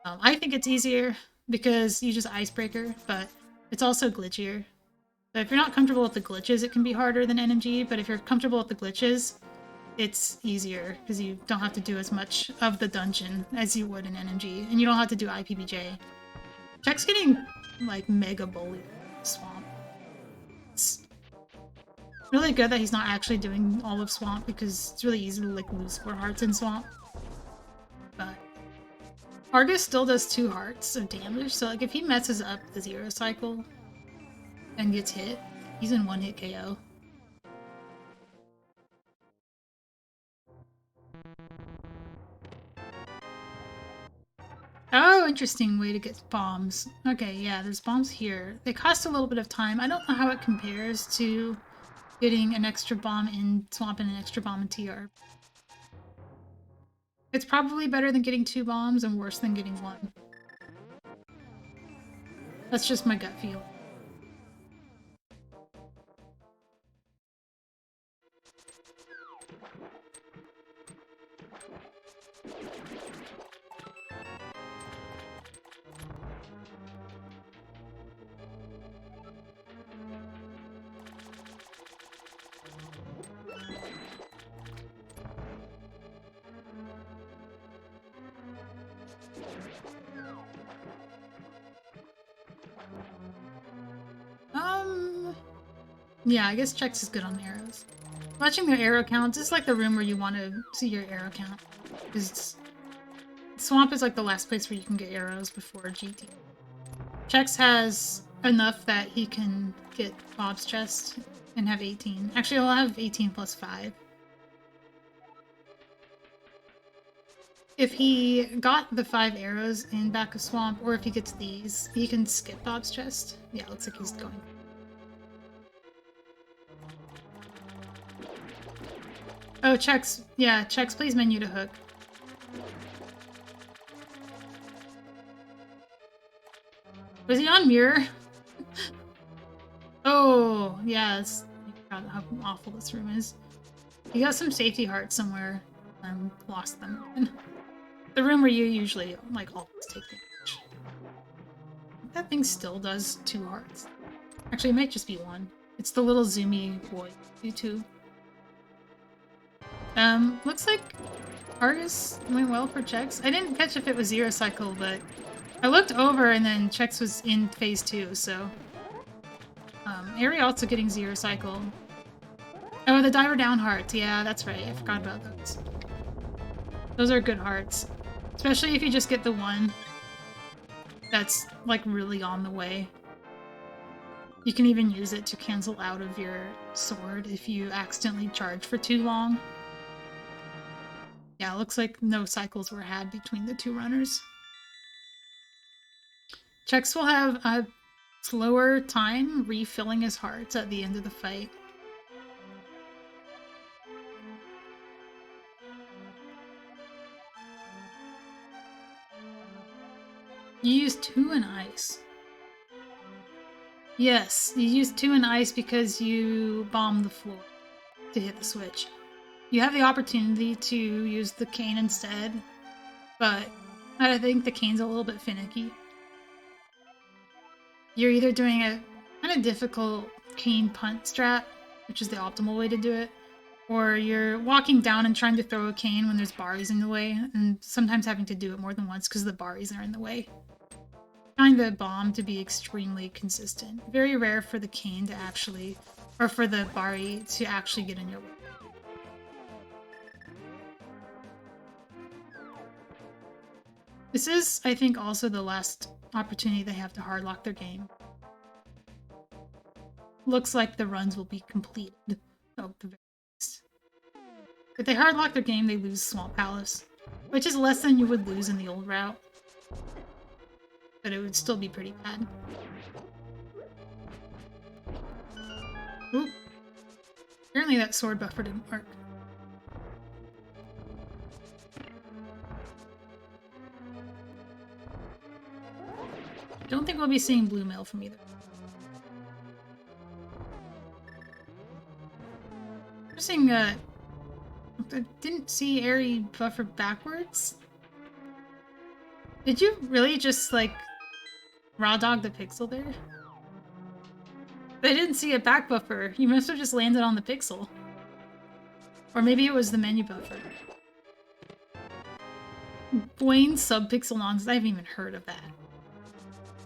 I think it's easier because you just Icebreaker, but it's also glitchier. So if you're not comfortable with the glitches, it can be harder than NMG, but if you're comfortable with the glitches, it's easier because you don't have to do as much of the dungeon as you would in NMG, and you don't have to do IPBJ. Check's getting, like, mega bullied in Swamp. It's really good that he's not actually doing all of Swamp because it's really easy to, like, lose 4 hearts in Swamp. But Argus still does 2 hearts of damage, so, like, if he messes up the 0 cycle and gets hit, he's in 1-hit KO. Oh, interesting way to get bombs. Okay, yeah, there's bombs here. They cost a little bit of time. I don't know how it compares to getting an extra bomb in Swamp and an extra bomb in TR. It's probably better than getting 2 bombs and worse than getting 1. That's just my gut feel. Yeah, I guess Chex is good on arrows. Watching their arrow count is like the room where you want to see your arrow count. Because Swamp is like the last place where you can get arrows before GT. Chex has enough that he can get Bob's chest and have 18. Actually, he'll have 18 plus 5. If he got the 5 arrows in back of Swamp, or if he gets these, he can skip Bob's chest. Yeah, it looks like he's going. Oh, Chex. Yeah, Chex, please menu to hook. Was he on mirror? Oh, yeah, it's... God, how awful this room is. You got some safety hearts somewhere. And lost them. The room where you usually, like, always take damage. That thing still does 2 hearts. Actually, it might just be 1. It's the little zoomy boy, U2. Looks like Argus went well for Chex. I didn't catch if it was 0 cycle, but I looked over and then Chex was in phase 2, so... Eri also getting 0 cycle. Oh, the diver down hearts. Yeah, that's right. I forgot about those. Those are good hearts. Especially if you just get the one that's, like, really on the way. You can even use it to cancel out of your sword if you accidentally charge for too long. Yeah, it looks like no cycles were had between the 2 runners. Chex will have a slower time refilling his hearts at the end of the fight. You use 2 in ice. Yes, you use 2 in ice because you bomb the floor to hit the switch. You have the opportunity to use the cane instead, but I think the cane's a little bit finicky. you're either doing a kind of difficult cane punt strat, which is the optimal way to do it, or you're walking down and trying to throw a cane when there's barries in the way, and sometimes having to do it more than once because the barries are in the way. Find the bomb to be extremely consistent. Very rare for the cane to actually, or for the barry to actually get in your way. This is, I think, also the last opportunity they have to hardlock their game. Looks like the runs will be completed. Oh, the very least. If they hardlock their game, they lose Swamp Palace, which is less than you would lose in the old route. But it would still be pretty bad. Oop. Apparently that sword buffer didn't work. Don't think we'll be seeing blue mail from either. I'm seeing, I didn't see Airy buffer backwards. Did you really just, like, raw dog the pixel there? I didn't see a back buffer. You must have just landed on the pixel. Or maybe it was the menu buffer. Blaine sub-pixel nonsense. I haven't even heard of that.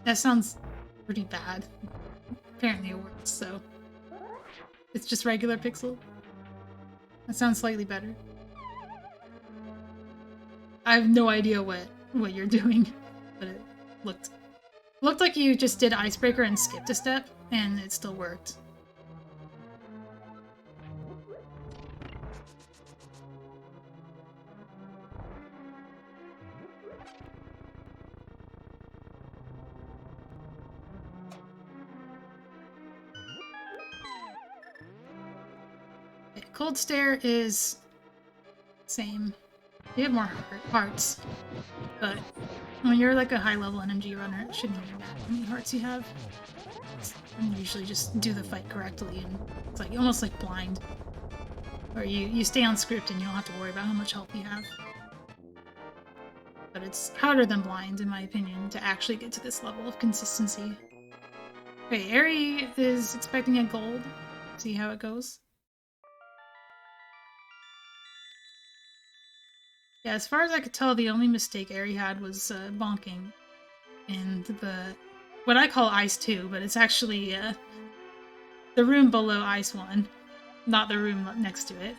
That sounds pretty bad. Apparently it works, so... It's just regular pixel? That sounds slightly better. I have no idea what you're doing, but it looked like you just did Icebreaker and skipped a step, and it still worked. Okay, Cold Stare is same. You have more hearts, but when you're like a high-level NMG runner, it shouldn't even matter how many hearts you have. And usually just do the fight correctly, and it's like almost like blind. Or you stay on script and you don't have to worry about how much health you have. But it's harder than blind, in my opinion, to actually get to this level of consistency. Okay, Aerie is expecting a gold. See how it goes. Yeah, as far as I could tell, the only mistake Aerie had was bonking. And what I call Ice 2, but it's actually the room below Ice 1, not the room next to it.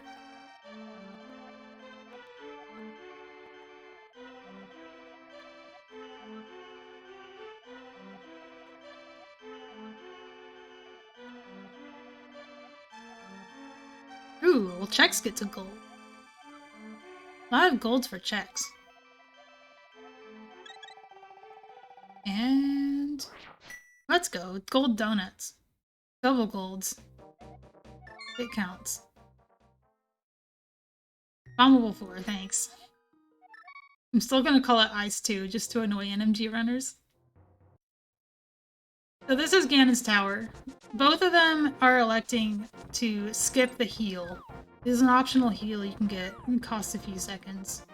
Ooh, well, Chex gets a gold. A lot of golds for Chex. And let's go. Gold donuts. Double golds. It counts. Bombable 4, thanks. I'm still gonna call it Ice 2 just to annoy NMG runners. So this is Ganon's Tower. Both of them are electing to skip the heal. This is an optional heal you can get. It costs a few seconds.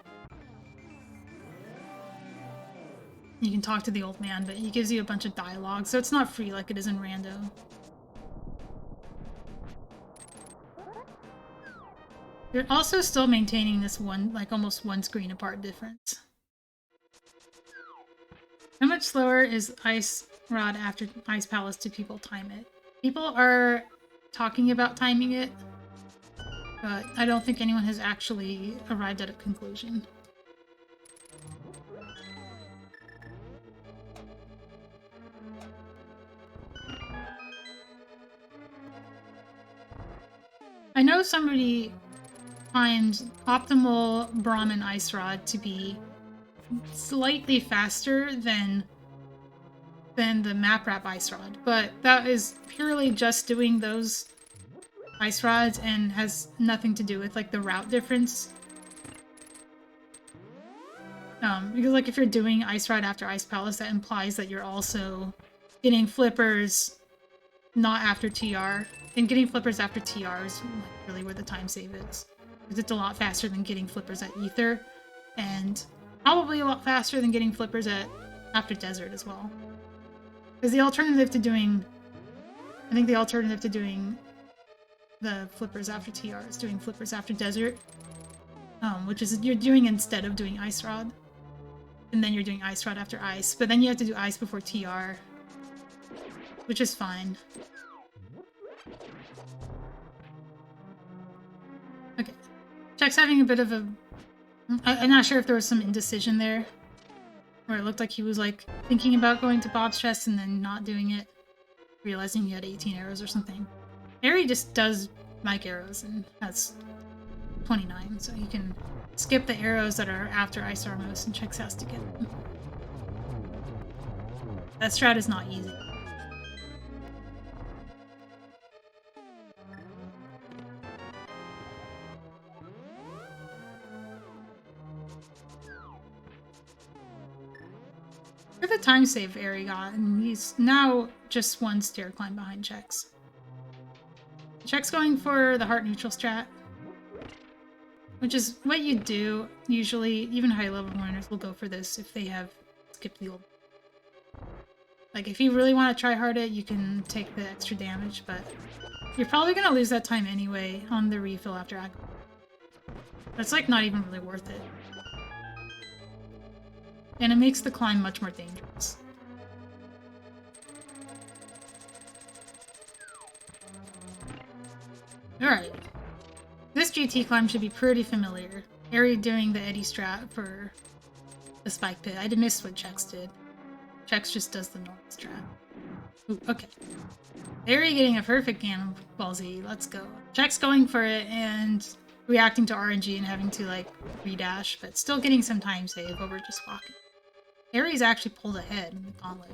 You can talk to the old man, but he gives you a bunch of dialogue, so it's not free like it is in Rando. You're also still maintaining this one, like almost one screen apart difference. How much slower is Ice Rod after Ice Palace do people time it? People are talking about timing it, but I don't think anyone has actually arrived at a conclusion. I know somebody timed optimal Brahmin Ice Rod to be slightly faster than the map wrap Ice Rod, but that is purely just doing those Ice Rods and has nothing to do with like the route difference. Because like if you're doing Ice Rod after Ice Palace, that implies that you're also getting flippers not after TR. And getting flippers after TR is like really where the time save is. Because it's a lot faster than getting flippers at Ether, and probably a lot faster than getting flippers after Desert as well. Because the alternative to doing... I think the alternative to doing the flippers after TR is doing flippers after desert. Which is you're doing instead of doing ice rod. And then you're doing ice rod after ice. But then you have to do ice before TR. Which is fine. Okay. Check's having a bit of a... I'm not sure if there was some indecision there. Where it looked like he was like thinking about going to Bob's chest and then not doing it. Realizing he had 18 arrows or something. Eri just does mic arrows and has 29, so you can skip the arrows that are after Ice Armos and Chex has to get them. That strat is not easy. Look at the time save Eri got, and he's now just one stair climb behind Chex. Chex going for the heart neutral strat, which is what you do usually. Even high level runners will go for this if they have skipped the old. Like if you really want to try hard it, you can take the extra damage, but you're probably gonna lose that time anyway on the refill after aggro. It's like not even really worth it. And it makes the climb much more dangerous. Alright. This GT climb should be pretty familiar. Eri doing the Eddie strat for the spike pit. I missed what Chex did. Chex just does the normal strat. Ooh, okay. Eri getting a perfect Ball Z. Let's go. Chex going for it and reacting to RNG and having to like redash, but still getting some time save over just walking. Eri's actually pulled ahead in the gauntlet.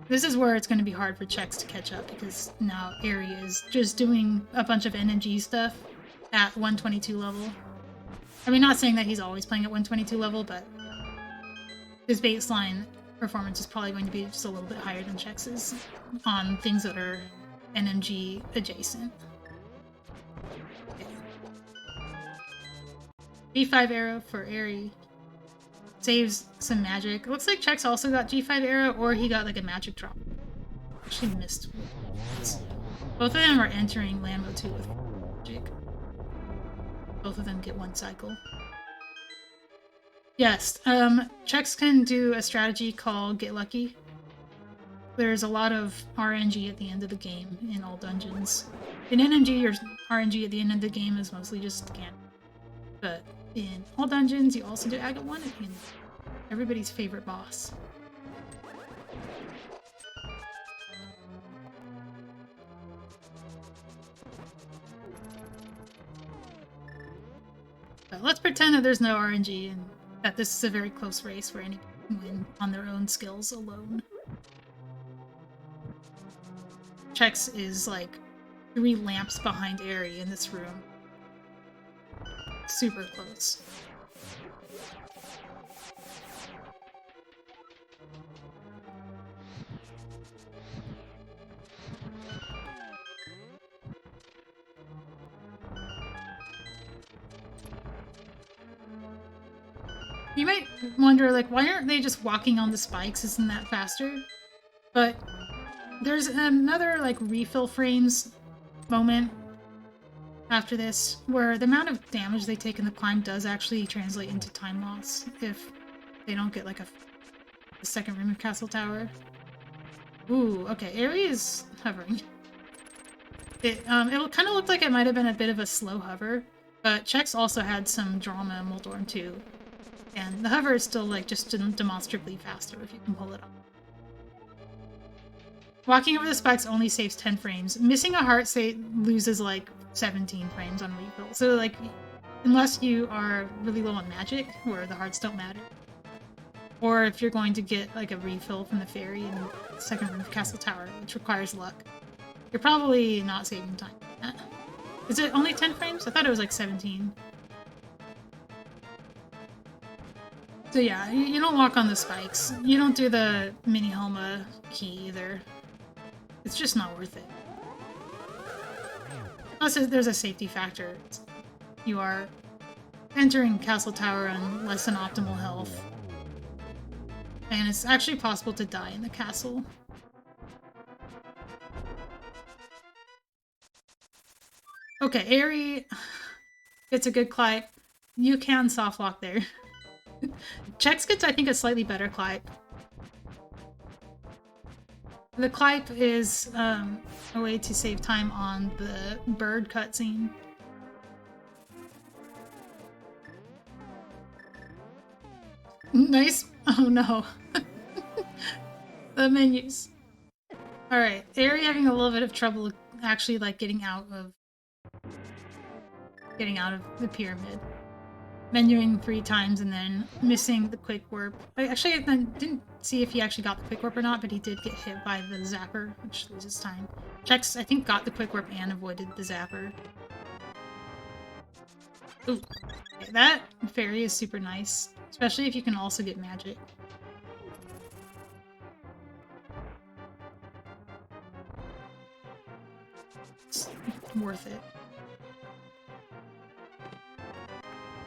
This is where it's going to be hard for Chex to catch up because now Eri is just doing a bunch of NMG stuff at 122 level. I mean, not saying that he's always playing at 122 level, but his baseline performance is probably going to be just a little bit higher than Chex's on things that are NMG adjacent. Okay. B5 arrow for Eri. Saves some magic. It looks like Chex also got G5 arrow, or he got like a magic drop. Actually missed. Both of them are entering land mode 2 with magic. Both of them get one cycle. Yes, Chex can do a strategy called Get Lucky. There's a lot of RNG at the end of the game in all dungeons. In NMG, your RNG at the end of the game is mostly just scan. But in all dungeons, you also do Agate 1 at the end. Everybody's favorite boss. But let's pretend that there's no RNG and that this is a very close race where anyone can win on their own skills alone. Chex is like 3 lamps behind Eri in this room. Super close. You might wonder, like, why aren't they just walking on the spikes? Isn't that faster? But there's another, like, refill frames moment after this, where the amount of damage they take in the climb does actually translate into time loss if they don't get, like, a second room of Castle Tower. Ooh, okay, Eri is hovering. It kind of looked like it might have been a bit of a slow hover, but Chex also had some drama in Moldorm too. And the hover is still, like, just demonstrably faster if you can pull it off. Walking over the spikes only saves 10 frames. Missing a heart loses, like, 17 frames on refill. So, like, unless you are really low on magic, where the hearts don't matter, or if you're going to get, like, a refill from the fairy in the second room of Castle Tower, which requires luck, you're probably not saving time. Is it only 10 frames? I thought it was, like, 17. So yeah, you don't walk on the spikes. You don't do the mini Helma key either. It's just not worth it. Plus, there's a safety factor. You are entering Castle Tower on less than optimal health. And it's actually possible to die in the castle. Okay, Eri gets a good Clipe. You can softlock there. Chex gets, I think, a slightly better Clipe. The Clipe is a way to save time on the bird cutscene. Nice. Oh no. The menus. Alright, Eri having a little bit of trouble actually like getting out of the pyramid. Menuing 3 times and then missing the quick warp. I didn't see if he actually got the quick warp or not, but he did get hit by the zapper, which loses time. Chex, I think, got the quick warp and avoided the zapper. Ooh. Okay, that fairy is super nice, especially if you can also get magic. It's worth it.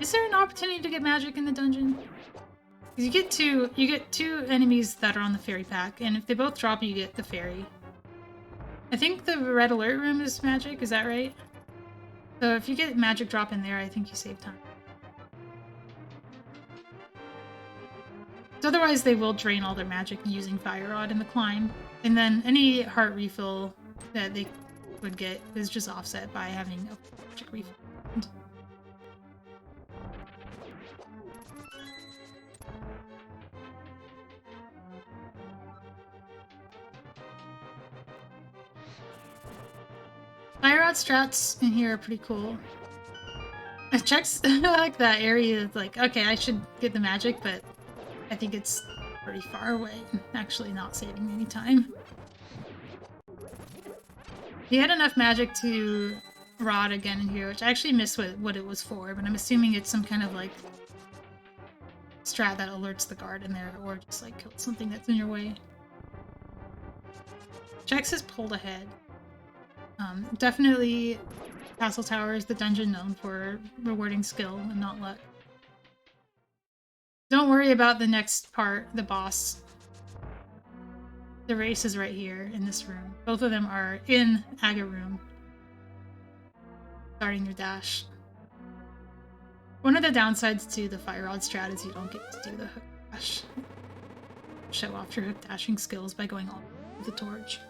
Is there an opportunity to get magic in the dungeon? You get two enemies that are on the fairy pack, and if they both drop, you get the fairy. I think the red alert room is magic, is that right? So if you get magic drop in there, I think you save time. So otherwise, they will drain all their magic using Fire Rod in the climb, and then any heart refill that they would get is just offset by having a magic refill. Fire Rod strats in here are pretty cool. Chex like that area, like, okay, I should get the magic, but I think it's pretty far away, actually not saving any time. He had enough magic to Rod again in here, which I actually missed what it was for, but I'm assuming it's some kind of, like, strat that alerts the guard in there, or just, like, kills something that's in your way. Chex is pulled ahead. Definitely Castle Tower is the dungeon known for rewarding skill and not luck. Don't worry about the next part, the boss. The race is right here in this room. Both of them are in Aga Room. Starting your dash. One of the downsides to the Fire Rod strat is you don't get to do the hook dash. Show off your hook dashing skills by going all with the torch.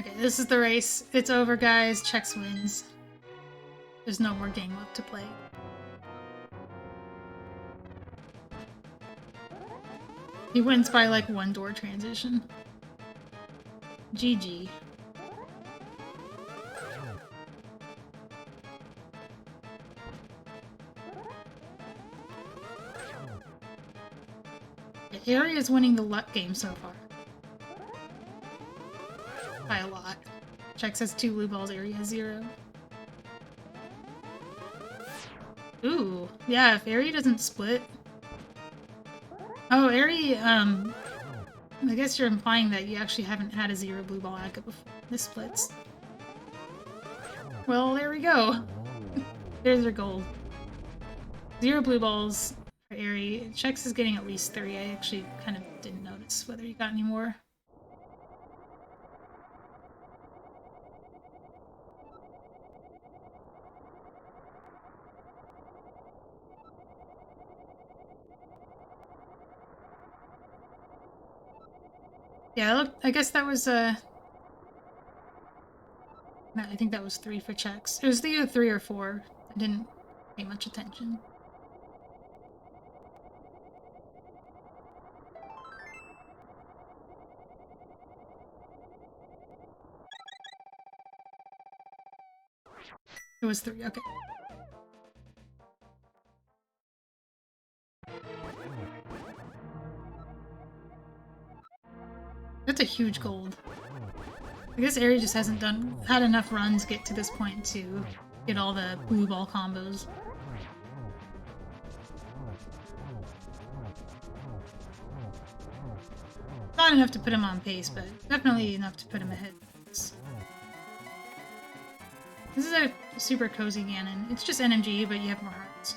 Okay, this is the race. It's over, guys. Chex wins. There's no more game left to play. He wins by like 1 door transition. GG. Eri is winning the luck game so far. By a lot. Chex has 2 blue balls, Eri has 0. Ooh, yeah, if Eri doesn't split... Oh, Eri, I guess you're implying that you actually haven't had a 0 blue ball Aga before this splits. Well, there we go. There's your gold. 0 blue balls for Eri. Chex is getting at least 3. I actually kind of didn't notice whether he got any more. Yeah, look, I guess that was, I think that was 3 for Chex. It was either 3 or 4. I didn't pay much attention. It was 3, okay. That's a huge gold. I guess Eri just hasn't had enough runs get to this point to get all the blue ball combos. Not enough to put him on pace, but definitely enough to put him ahead. This is a super cozy Ganon. It's just NMG, but you have more hearts.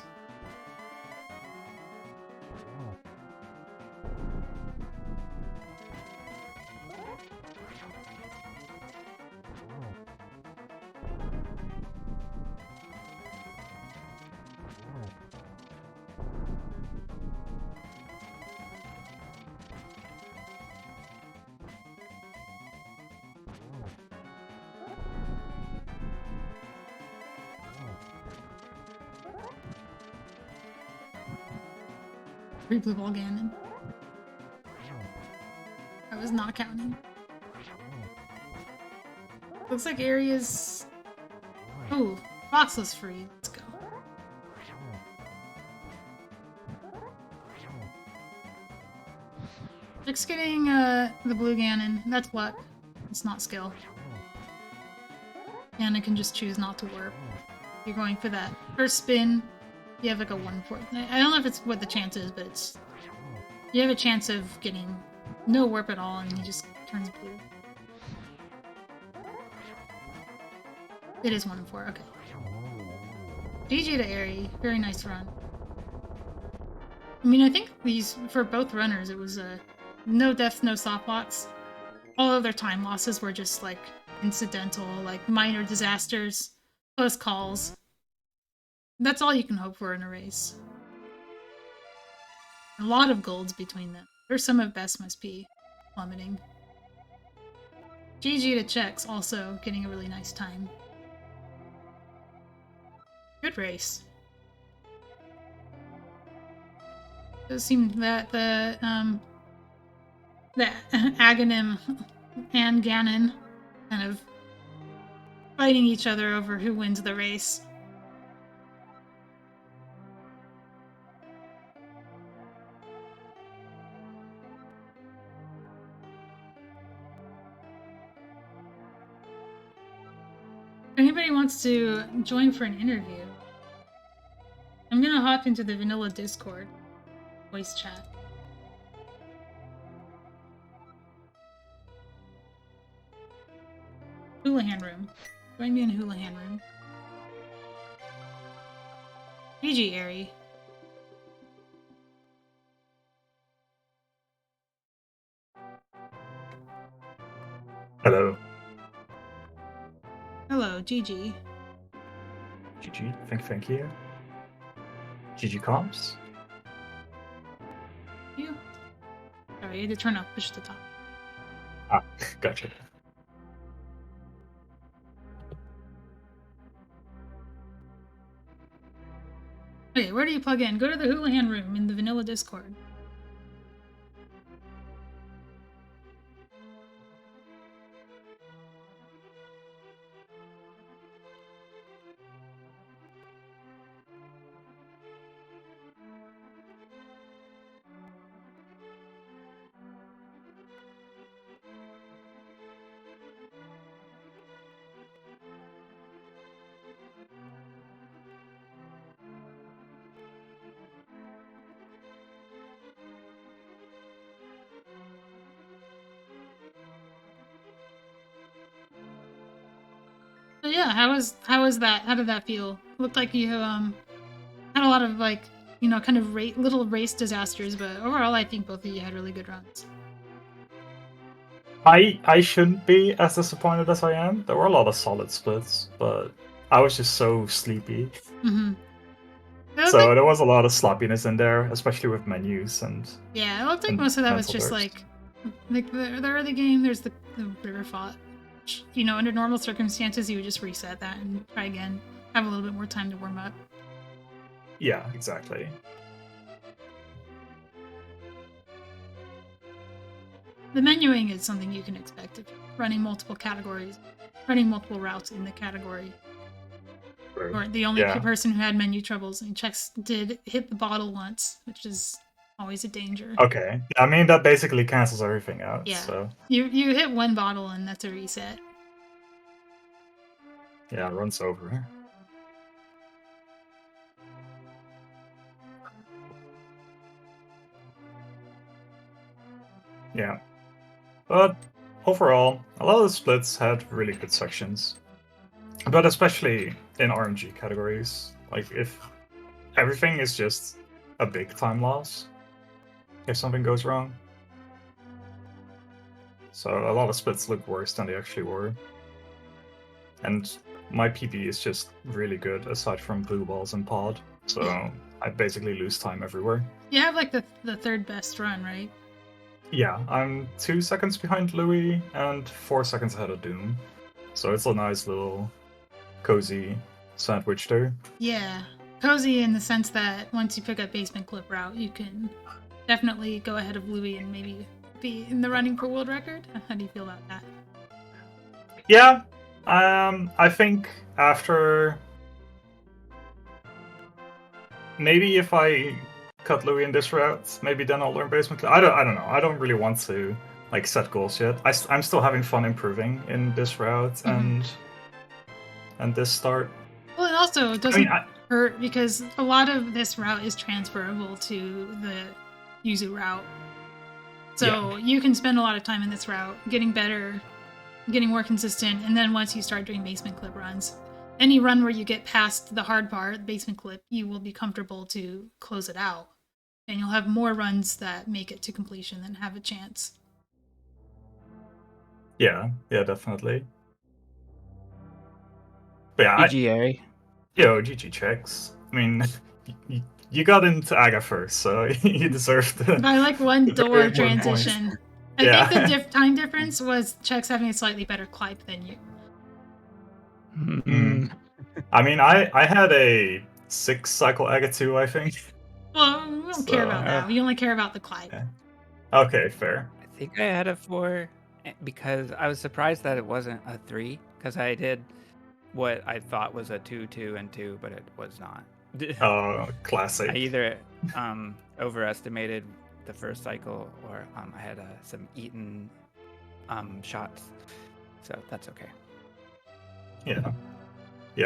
3 blue ball Ganon. I was not counting. Looks like areas... Ooh, Foxless free. Let's go. Just getting the blue Ganon. That's luck. It's not skill. Ganon can just choose not to warp. You're going for that first spin. You have like a 1/4. I don't know if it's what the chance is, but it's... You have a chance of getting no warp at all, and he just turns blue. It is 1/4, okay. GG to Eri. Very nice run. I mean, I think these, for both runners, it was no deaths, no soft blocks. All of their time losses were just, like, incidental, like, minor disasters, close calls. That's all you can hope for in a race. A lot of golds between them. There's some of best must be plummeting. GG to Chex, also getting a really nice time. Good race. It does seem that the Aghanim and Ganon kind of fighting each other over who wins the race. If anybody wants to join for an interview, I'm gonna hop into the vanilla Discord voice chat. Houlihan room. Join me in Houlihan room. GG, Eri. Hello. Hello, GG. GG, thank you. GG comps. You. Sorry, I had to turn off push to top. Ah, gotcha. Okay, where do you plug in? Go to the Houlihan room in the vanilla Discord. So yeah, how was that? How did that feel? Looked like you had a lot of like, you know, kind of little race disasters, but overall I think both of you had really good runs. I shouldn't be as disappointed as I am. There were a lot of solid splits, but I was just so sleepy. Mm-hmm. So there was a lot of sloppiness in there, especially with menus and... Yeah, it looked like most of that was just like the early game, there's the river fought. You know, under normal circumstances, you would just reset that and try again. Have a little bit more time to warm up. Yeah, exactly. The menuing is something you can expect if you're running multiple categories, running multiple routes in the category. True. Or the only person who had menu troubles, and Chex did hit the bottle once, which is always a danger. Okay. I mean, that basically cancels everything out. Yeah. So. You hit one bottle and that's a reset. Yeah, it runs over. Yeah. But overall, a lot of the splits had really good sections. But especially in RMG categories. Like, if everything is just a big time loss, if something goes wrong. So a lot of splits look worse than they actually were. And my PP is just really good, aside from blue balls and pod. So I basically lose time everywhere. You have like the third best run, right? Yeah, I'm 2 seconds behind Louis and 4 seconds ahead of Doom. So it's a nice little cozy sandwich there. Yeah. cozy in the sense that once you pick up basement clip route, you can definitely go ahead of Louis and maybe be in the running for world record. How do you feel about that? Yeah, I think after maybe if I cut Louis in this route, maybe then I'll learn basement clip. I don't know. I don't really want to like set goals yet. I'm still having fun improving in this route and this start. Well, it also doesn't hurt because a lot of this route is transferable to the Yuzu route. So you can spend a lot of time in this route, getting better, getting more consistent, and then once you start doing basement clip runs, any run where you get past the hard part, basement clip, you will be comfortable to close it out. And you'll have more runs that make it to completion than have a chance. Yeah, definitely. But yeah, GGA. GG Chex. I mean, you got into Aga first, so you deserved the. By like one door transition. I think the time difference was Chex having a slightly better clipe than you. I mean, I had a 6 cycle Aga 2, I think. Well, we don't care about that. We only care about the clipe. Yeah. Okay, fair. I think I had a 4 because I was surprised that it wasn't a 3 because I did what I thought was a 2, 2, and 2, but it was not. Oh, classic. I either overestimated the first cycle or I had some eaten shots, so that's okay. Yeah,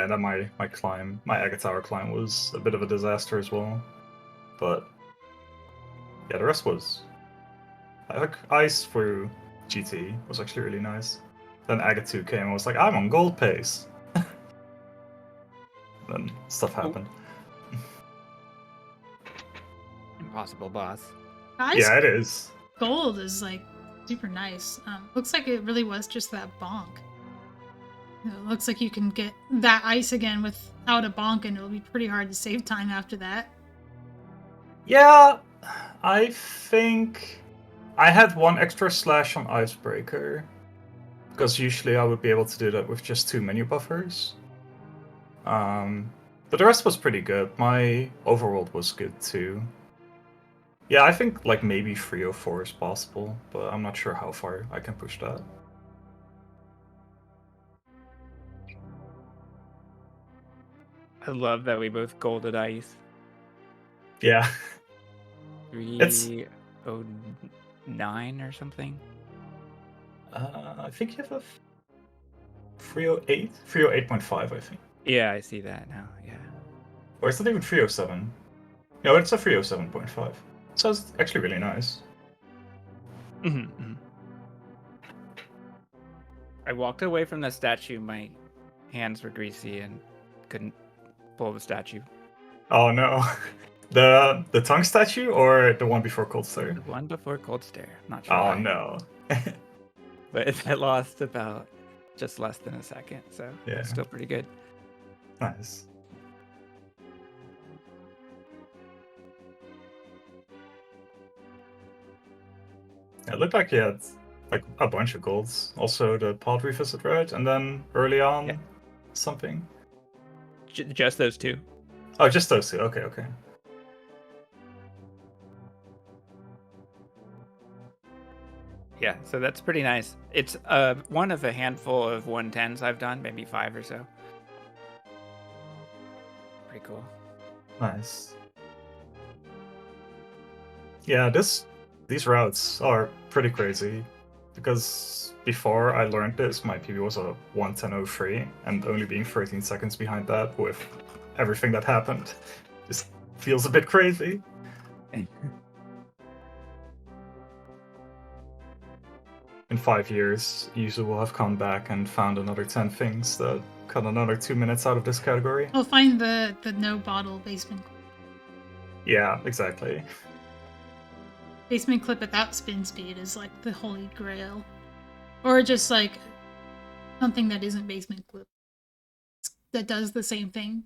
that my climb, my Aga Tower climb was a bit of a disaster as well, but yeah, the rest was like ice through GT was actually really nice. Then Aga 2 came and was like, I'm on gold pace. Then stuff happened. Impossible boss. Yeah, it is. Gold is like super nice. Looks like it really was just that bonk. It looks like you can get that ice again without a bonk, and it'll be pretty hard to save time after that. Yeah, I think I had one extra slash on Icebreaker, because usually I would be able to do that with just 2 menu buffers. But the rest was pretty good. My overworld was good too. Yeah, I think like maybe 304 is possible, but I'm not sure how far I can push that. I love that we both golded ice. Yeah. 309 or something. I think you have a 308? 308.5, I think. Yeah, I see that now, yeah. Or is it even 307? No, it's a 307.5. So it's actually really nice. I walked away from the statue, my hands were greasy and couldn't pull the statue. Oh no. The tongue statue or the one before Cold Stare? The one before Cold Stare, not sure. Oh why. no. But I lost about just less than a second, so yeah, it's still pretty good. Nice. It looked like he had like a bunch of golds. Also the pod revisit, right? And then early on something. Just those 2. Oh, just those 2. Okay. Yeah, so that's pretty nice. It's one of a handful of 110s I've done, maybe 5 or so. Pretty cool. Nice. Yeah, these routes are pretty crazy, because before I learned this, my PB was a 110.03, and only being 13 seconds behind that with everything that happened just feels a bit crazy. In 5 years, Yuzu will have come back and found another 10 things that cut another 2 minutes out of this category. We'll find the no bottle basement clip. Yeah, exactly. Basement clip without spin speed is like the holy grail. Or just like something that isn't basement clip that does the same thing.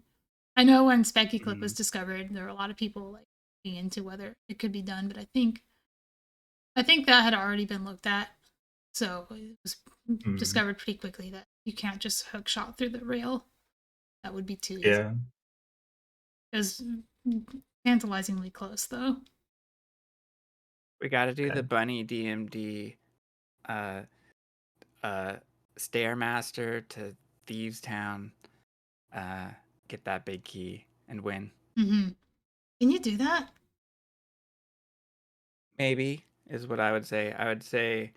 I know when Specky clip was discovered, there were a lot of people like looking into whether it could be done, but I think that had already been looked at. So it was discovered pretty quickly that you can't just hook shot through the rail. That would be too easy. Yeah. It was tantalizingly close, though. We got to do Okay. the bunny DMD Stairmaster to Thieves Town, get that big key and win. Mm-hmm. Can you do that? Maybe is what I would say. I would say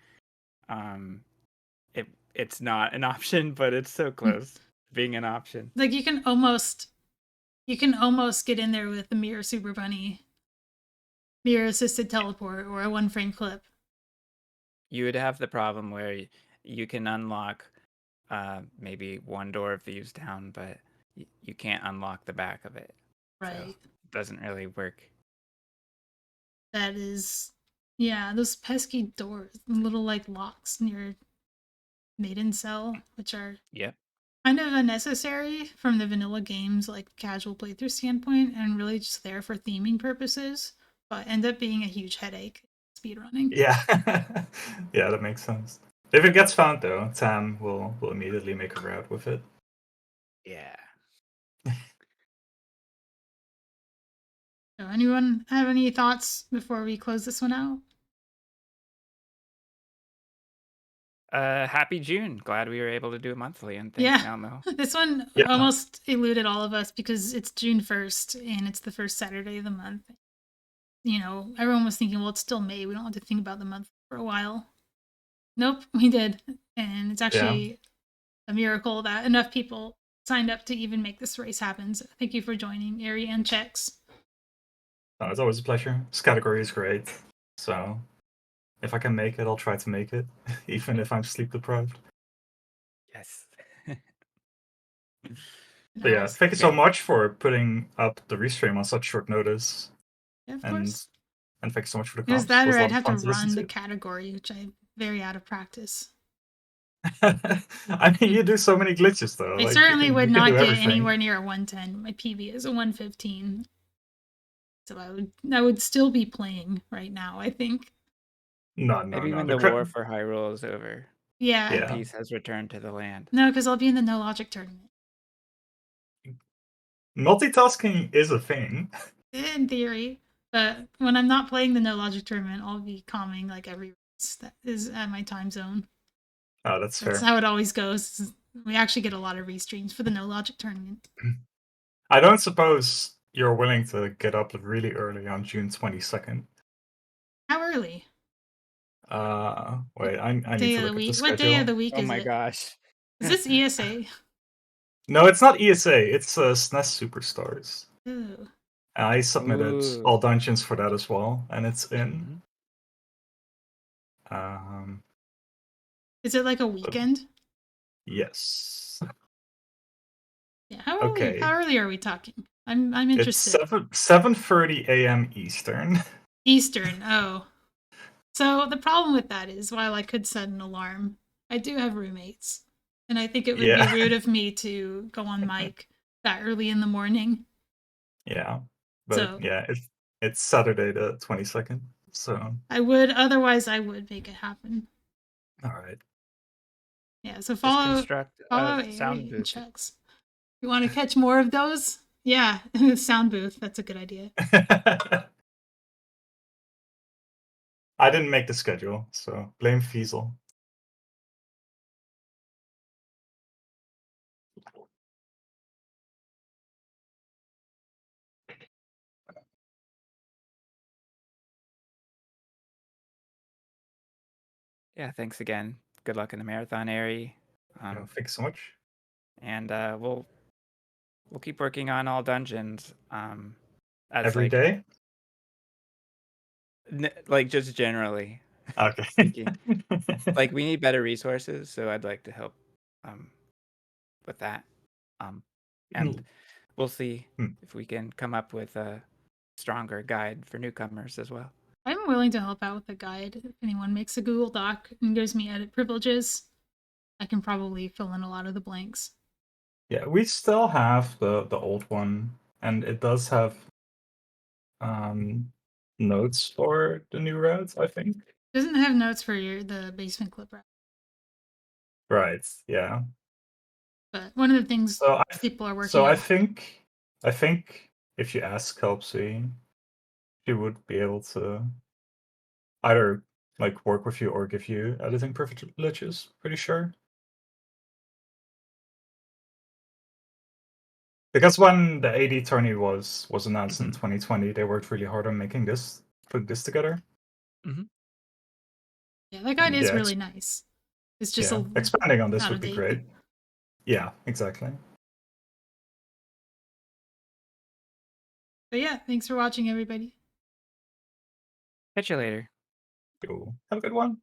it's not an option, but it's so close to being an option. Like you can almost get in there with the Mirror Super Bunny, Mirror Assisted Teleport, or a 1-frame clip. You would have the problem where you can unlock maybe one door of Thieves Town, but you can't unlock the back of it. Right. So it doesn't really work. That is, yeah, those pesky doors, little like locks near Maiden Cell, which are Yep. kind of unnecessary from the vanilla game's like casual playthrough standpoint, and really just there for theming purposes, but end up being a huge headache speedrunning. Yeah. Yeah, that makes sense. If it gets found though, Tam will immediately make a route with it. Yeah. So, anyone have any thoughts before we close this one out? Happy June. Glad we were able to do it monthly, and thanks, Elmo. This one Yeah. almost eluded all of us because it's June 1st and it's the first Saturday of the month. You know, everyone was thinking, well, it's still May. We don't have to think about the month for a while. Nope, we did. And it's actually a miracle that enough people signed up to even make this race happen. So thank you for joining, Ari and Chex. No, it's always a pleasure. This category is great. So if I can make it, I'll try to make it, even if I'm sleep deprived. Yes. But yeah, thank you so much for putting up the restream on such short notice. Yeah, of and course. and thanks so much for the It was comps. that, It was or a I'd lot of have to fun to listen run the to. category, which I'm very out of practice. I mean, you do so many glitches though. I like, certainly would you can not do get everything. anywhere near a 110. My PB is a 115. So I would still be playing right now, I think. No. Maybe when the war for Hyrule is over. Yeah. Peace has returned to the land. No, because I'll be in the No Logic tournament. Multitasking is a thing. In theory. But when I'm not playing the No Logic tournament, I'll be calming like every race that is at my time zone. Oh, that's fair. That's how it always goes. We actually get a lot of restreams for the No Logic tournament. I don't suppose you're willing to get up really early on June 22nd. How early? Wait, I need to look at the schedule. What day of the week Oh is my it? gosh. Is this ESA? No, it's not ESA. It's SNES Superstars. Ooh. I submitted all dungeons for that as well, and it's in. Is it like a weekend? Yes. Yeah. How early are we talking? I'm interested. It's 7:30 a.m. Eastern. Eastern. Oh. So the problem with that is, while I could set an alarm, I do have roommates, and I think it would be rude of me to go on mic that early in the morning. Yeah, but it's Saturday the 22nd. So otherwise I would make it happen. All right. Yeah. So follow sound booth. Checks. You want to catch more of those? Yeah, sound booth. That's a good idea. I didn't make the schedule, so blame Fiesel. Yeah, thanks again. Good luck in the marathon, Ari. Thanks so much. And we'll keep working on all dungeons. Every day? Like just generally. Okay. Like we need better resources, so I'd like to help with that. And we'll see if we can come up with a stronger guide for newcomers as well. I'm willing to help out with a guide. If anyone makes a Google Doc and gives me edit privileges, I can probably fill in a lot of the blanks. Yeah, we still have the old one, and it does have notes for the new routes, I think. It doesn't have notes for the basement clip route. Right, yeah. But one of the things people are working on. I think if you ask Kelpsy, she would be able to either like work with you or give you editing privileges. Pretty sure. Because when the AD tourney was announced in 2020, they worked really hard on making this, putting this together. Yeah, that guide is Yeah, really nice. It's just expanding on this out would of be date. great. Yeah, exactly. But yeah, thanks for watching, everybody. Catch you later. Cool. Have a good one.